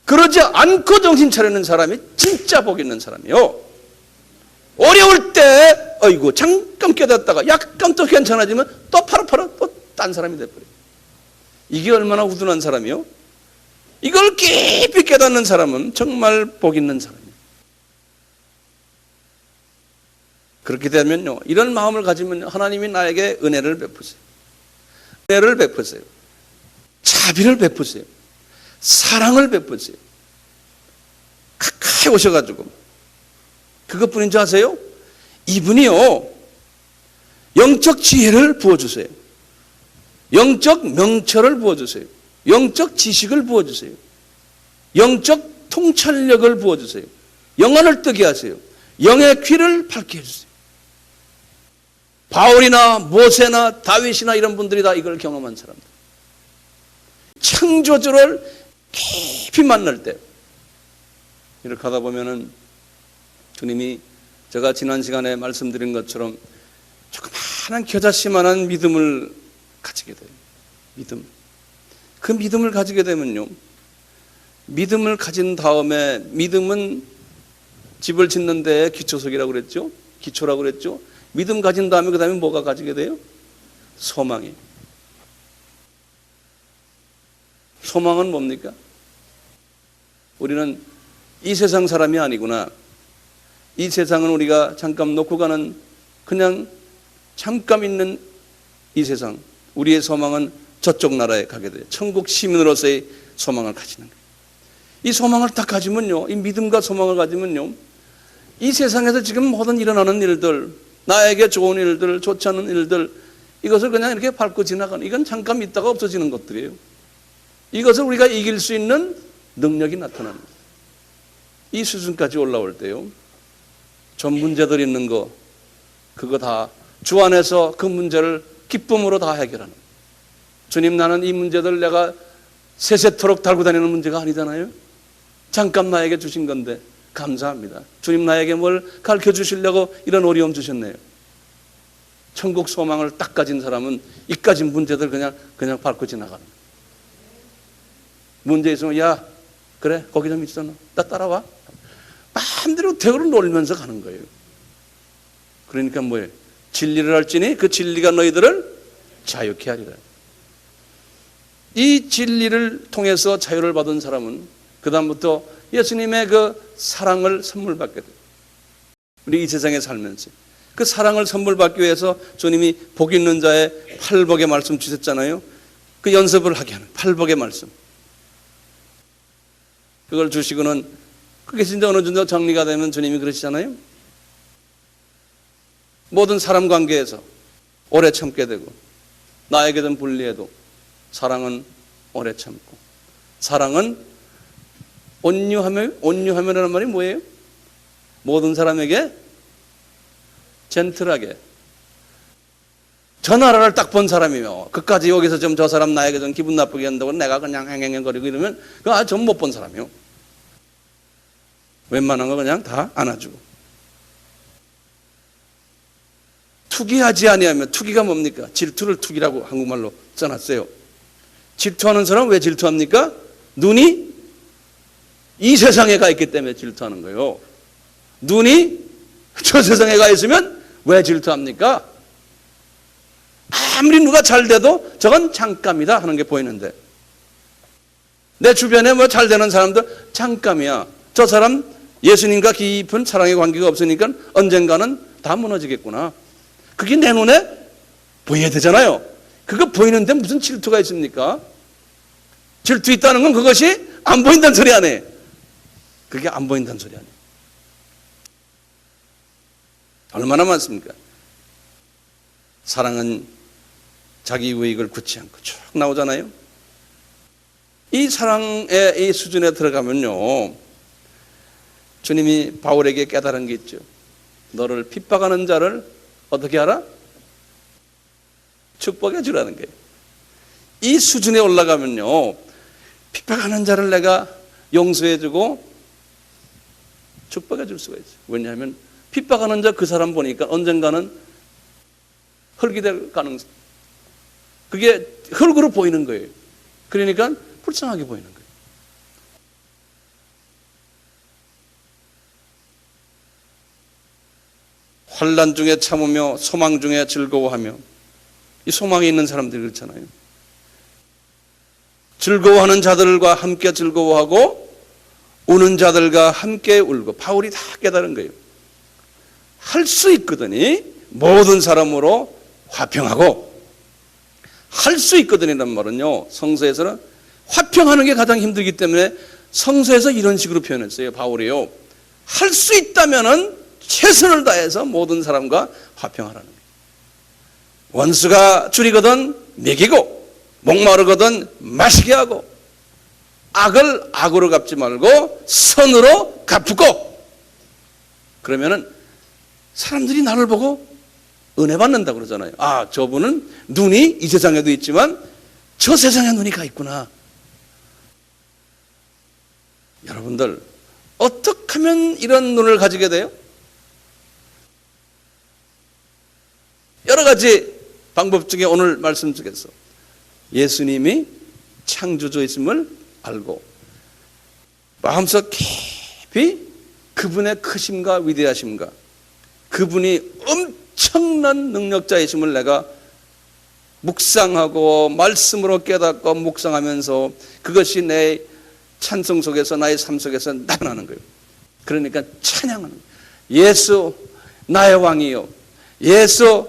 그러지 않고 정신 차리는 사람이 진짜 복 있는 사람이요. 어려울 때 아이고 잠깐 깨닫다가 약간 또 괜찮아지면 또 팔아 또 딴 사람이 돼버려요. 이게 얼마나 우둔한 사람이요. 이걸 깊이 깨닫는 사람은 정말 복 있는 사람이에요. 그렇게 되면요, 이런 마음을 가지면 하나님이 나에게 은혜를 베푸세요. 은혜를 베푸세요. 자비를 베푸세요. 사랑을 베푸세요. 가까이 오셔가지고 그것뿐인 줄 아세요? 이분이요, 영적 지혜를 부어주세요. 영적 명철을 부어주세요. 영적 지식을 부어주세요. 영적 통찰력을 부어주세요. 영안을 뜨게 하세요. 영의 귀를 밝게 해주세요. 바울이나 모세나 다윗이나 이런 분들이 다 이걸 경험한 사람들. 창조주를 깊이 만날 때 이렇게 하다 보면은 주님이 제가 지난 시간에 말씀드린 것처럼 조그마한 겨자씨만한 믿음을 가지게 돼요. 믿음. 그 믿음을 가지게 되면요, 믿음을 가진 다음에, 믿음은 집을 짓는 데 기초석이라고 그랬죠? 기초라고 그랬죠? 믿음 가진 다음에 그 다음에 뭐가 가지게 돼요? 소망이. 소망은 뭡니까? 우리는 이 세상 사람이 아니구나. 이 세상은 우리가 잠깐 놓고 가는, 그냥 잠깐 있는 이 세상. 우리의 소망은 저쪽 나라에 가게 돼요. 천국 시민으로서의 소망을 가지는 거예요. 이 소망을 딱 가지면요, 이 믿음과 소망을 가지면요, 이 세상에서 지금 모든 일어나는 일들, 나에게 좋은 일들, 좋지 않은 일들, 이것을 그냥 이렇게 밟고 지나가는, 이건 잠깐 있다가 없어지는 것들이에요. 이것을 우리가 이길 수 있는 능력이 나타납니다. 이 수준까지 올라올 때요, 전 문제들 있는 거, 그거 다 주 안에서 그 문제를 기쁨으로 다 해결하는. 주님, 나는 이 문제들 내가 세세토록 달고 다니는 문제가 아니잖아요. 잠깐 나에게 주신 건데 감사합니다. 주님, 나에게 뭘 가르쳐 주시려고 이런 어려움 주셨네요. 천국 소망을 딱 가진 사람은 이까진 문제들 그냥 밟고 지나가는. 문제 있으면 야 그래 거기 좀 있어, 나 따라와. 마음대로 대으로 놀면서 가는 거예요. 그러니까 뭐예요? 진리를 알지니 그 진리가 너희들을 자유케 하리라. 이 진리를 통해서 자유를 받은 사람은 그 다음부터 예수님의 그 사랑을 선물 받게 돼요. 우리 이 세상에 살면서 그 사랑을 선물 받기 위해서 주님이 복 있는 자의 팔복의 말씀 주셨잖아요. 그 연습을 하게 하는 팔복의 말씀, 그걸 주시고는 그게 진짜 어느 정도 정리가 되면 주님이 그러시잖아요. 모든 사람 관계에서 오래 참게 되고 나에게든 불리해도 사랑은 오래 참고, 사랑은 온유하면이라는 말이 뭐예요? 모든 사람에게 젠틀하게. 저 나라를 딱 본 사람이며 그까지 여기서 좀 저 사람 나에게 좀 기분 나쁘게 한다고 내가 그냥 행행거리고 이러면 그거 전 못 본 사람이요. 웬만한 거 그냥 다 안아주고. 투기하지 아니하면, 투기가 뭡니까? 질투를 투기라고 한국말로 써놨어요. 질투하는 사람은 왜 질투합니까? 눈이 이 세상에 가 있기 때문에 질투하는 거예요. 눈이 저 세상에 가 있으면 왜 질투합니까? 아무리 누가 잘 돼도 저건 잠깐이다 하는 게 보이는데, 내 주변에 뭐 잘 되는 사람들 잠깐이야. 저 사람 예수님과 깊은 사랑의 관계가 없으니까 언젠가는 다 무너지겠구나. 그게 내 눈에 보여야 되잖아요. 그거 보이는데 무슨 질투가 있습니까? 질투 있다는 건 그것이 안 보인다는 소리 아니에요. 그게 안 보인다는 소리 아니에요. 얼마나 많습니까? 사랑은 자기 우익을 굳지 않고 쭉 나오잖아요. 이 사랑의 이 수준에 들어가면요, 주님이 바울에게 깨달은 게 있죠. 너를 핍박하는 자를 어떻게 하라? 축복해 주라는 거예요. 이 수준에 올라가면요, 핍박하는 자를 내가 용서해 주고 축복해 줄 수가 있어요. 왜냐하면 핍박하는 자 그 사람 보니까 언젠가는 흙이 될 가능성, 그게 흙으로 보이는 거예요. 그러니까 불쌍하게 보이는 거예요. 환난 중에 참으며 소망 중에 즐거워하며. 이 소망이 있는 사람들이 그렇잖아요. 즐거워하는 자들과 함께 즐거워하고 우는 자들과 함께 울고. 바울이 다 깨달은 거예요. 할 수 있거든요. 모든 사람으로 화평하고. 할 수 있거든이란 말은요, 성서에서는 화평하는 게 가장 힘들기 때문에 성서에서 이런 식으로 표현했어요. 바울이요, 할 수 있다면은 최선을 다해서 모든 사람과 화평하라는 거예요. 원수가 줄이거든 먹이고, 목마르거든 마시게 하고, 악을 악으로 갚지 말고 선으로 갚고. 그러면은 사람들이 나를 보고 은혜 받는다고 그러잖아요. 아, 저분은 눈이 이 세상에도 있지만 저 세상에 눈이 가 있구나. 여러분들, 어떻게 하면 이런 눈을 가지게 돼요? 여러 가지 방법 중에 오늘 말씀 중에서 예수님이 창조주이심을 알고 마음속 깊이 그분의 크심과 위대하심과 그분이 엄청난 능력자이심을 내가 묵상하고 말씀으로 깨닫고 묵상하면서 그것이 내 찬송 속에서 나의 삶 속에서 나타나는 거예요. 그러니까 찬양하는 거예요. 예수 나의 왕이요, 예수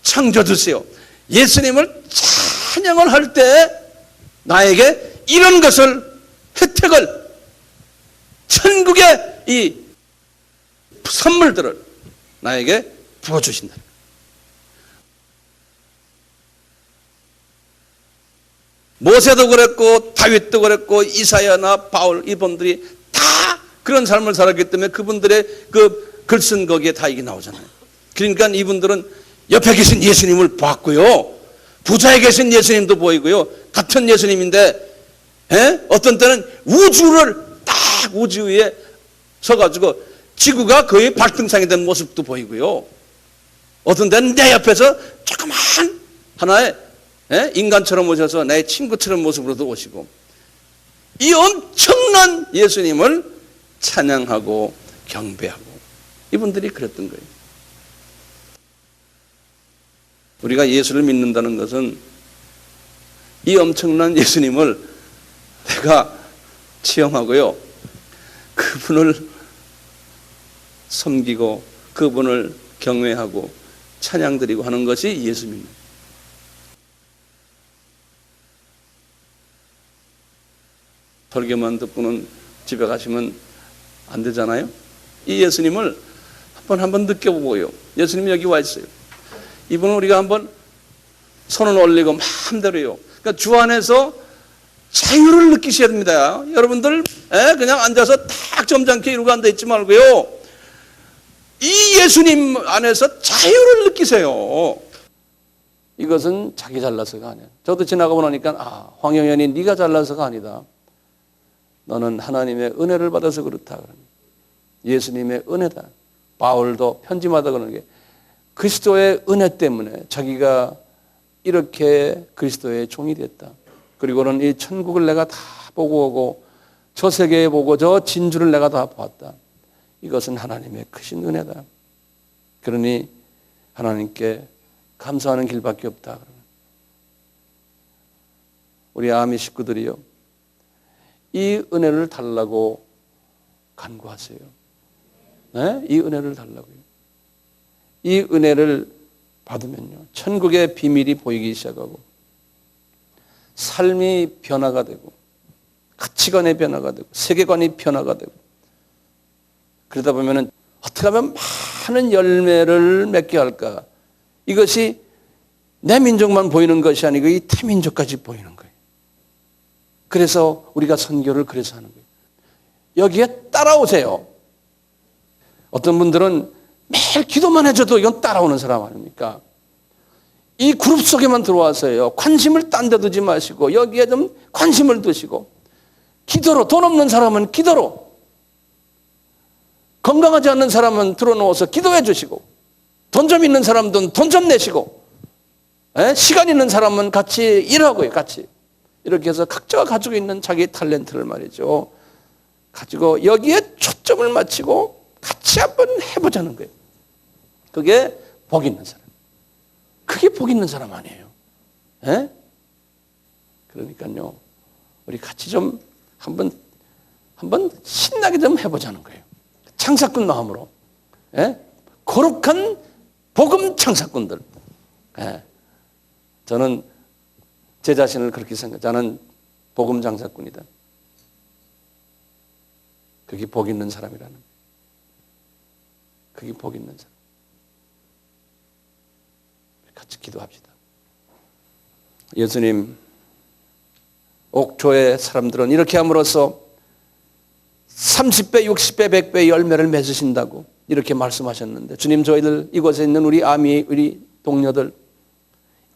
창조주세요. 예수님을 찬양을 할 때 나에게 이런 것을, 혜택을, 천국의 이 선물들을 나에게 부어주신다. 모세도 그랬고 다윗도 그랬고 이사야나 바울, 이분들이 다 그런 삶을 살았기 때문에 그분들의 그 글 쓴 거기에 다 이게 나오잖아요. 그러니까 이분들은 옆에 계신 예수님을 봤고요, 부자에 계신 예수님도 보이고요, 같은 예수님인데 어떤 때는 우주를 딱 우주 위에 서가지고 지구가 거의 발등상이 된 모습도 보이고요, 어떤 때는 내 옆에서 조그만 하나의 인간처럼 오셔서 내 친구처럼 모습으로도 오시고, 이 엄청난 예수님을 찬양하고 경배하고. 이분들이 그랬던 거예요. 우리가 예수를 믿는다는 것은 이 엄청난 예수님을 내가 체험하고요, 그분을 섬기고 그분을 경외하고 찬양드리고 하는 것이 예수입니다. 설교만 듣고는 집에 가시면 안 되잖아요. 이 예수님을 한번 느껴보고요. 예수님이 여기 와 있어요. 이분은 우리가 한번 손을 올리고 마음대로요. 그러니까 주 안에서 자유를 느끼셔야 됩니다. 여러분들 그냥 앉아서 딱 점잖게 이러고 앉아 있지 말고요. 이 예수님 안에서 자유를 느끼세요. 이것은 자기 잘나서가 아니야. 저도 지나가고 나니까 황영현이 네가 잘나서가 아니다. 너는 하나님의 은혜를 받아서 그렇다. 예수님의 은혜다. 바울도 편지마다 그러는 게 그리스도의 은혜 때문에 자기가 이렇게 그리스도의 종이 됐다. 그리고는 이 천국을 내가 다 보고 오고 저 세계에 보고 저 진주를 내가 다 보았다. 이것은 하나님의 크신 은혜다. 그러니 하나님께 감사하는 길밖에 없다. 우리 아미 식구들이요, 이 은혜를 달라고 간구하세요. 네? 이 은혜를 달라고요. 이 은혜를 받으면요, 천국의 비밀이 보이기 시작하고 삶이 변화가 되고 가치관의 변화가 되고 세계관이 변화가 되고, 그러다 보면은 어떻게 하면 많은 열매를 맺게 할까? 이것이 내 민족만 보이는 것이 아니고 이 태민족까지 보이는 거예요. 그래서 우리가 선교를 그래서 하는 거예요. 여기에 따라오세요. 어떤 분들은 매일 기도만 해줘도 이건 따라오는 사람 아닙니까? 이 그룹 속에만 들어와서요, 관심을 딴 데 두지 마시고 여기에 좀 관심을 두시고, 기도로, 돈 없는 사람은 기도로, 건강하지 않는 사람은 들어놓아서 기도해 주시고, 돈 좀 있는 사람들은 돈 좀 내시고, 시간 있는 사람은 같이 일하고요. 같이 이렇게 해서 각자가 가지고 있는 자기 탤런트를 말이죠, 가지고 여기에 초점을 맞추고 같이 한번 해보자는 거예요. 그게 복 있는 사람. 그게 복 있는 사람 아니에요. 그러니까요, 우리 같이 좀 한번 신나게 좀 해보자는 거예요. 창사꾼 마음으로. 거룩한 복음 창사꾼들. 저는 제 자신을 그렇게 생각해요. 저는 복음 장사꾼이다. 그게 복 있는 사람이라는 거예요. 그게 복 있는 사람. 같이 기도합시다. 예수님, 옥초의 사람들은 이렇게 함으로써 30배, 60배, 100배 열매를 맺으신다고 이렇게 말씀하셨는데, 주님, 저희들 이곳에 있는 우리 아미, 우리 동료들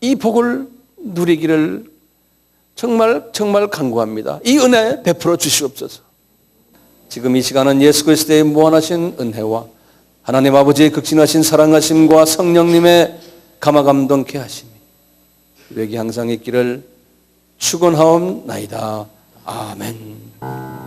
이 복을 누리기를 정말 간구합니다. 이 은혜 베풀어 주시옵소서. 지금 이 시간은 예수 그리스도의 무한하신 은혜와 하나님 아버지의 극진하신 사랑하심과 성령님의 감화감동케 하심이 우리에게 항상 있기를 축원하옵나이다. 아멘.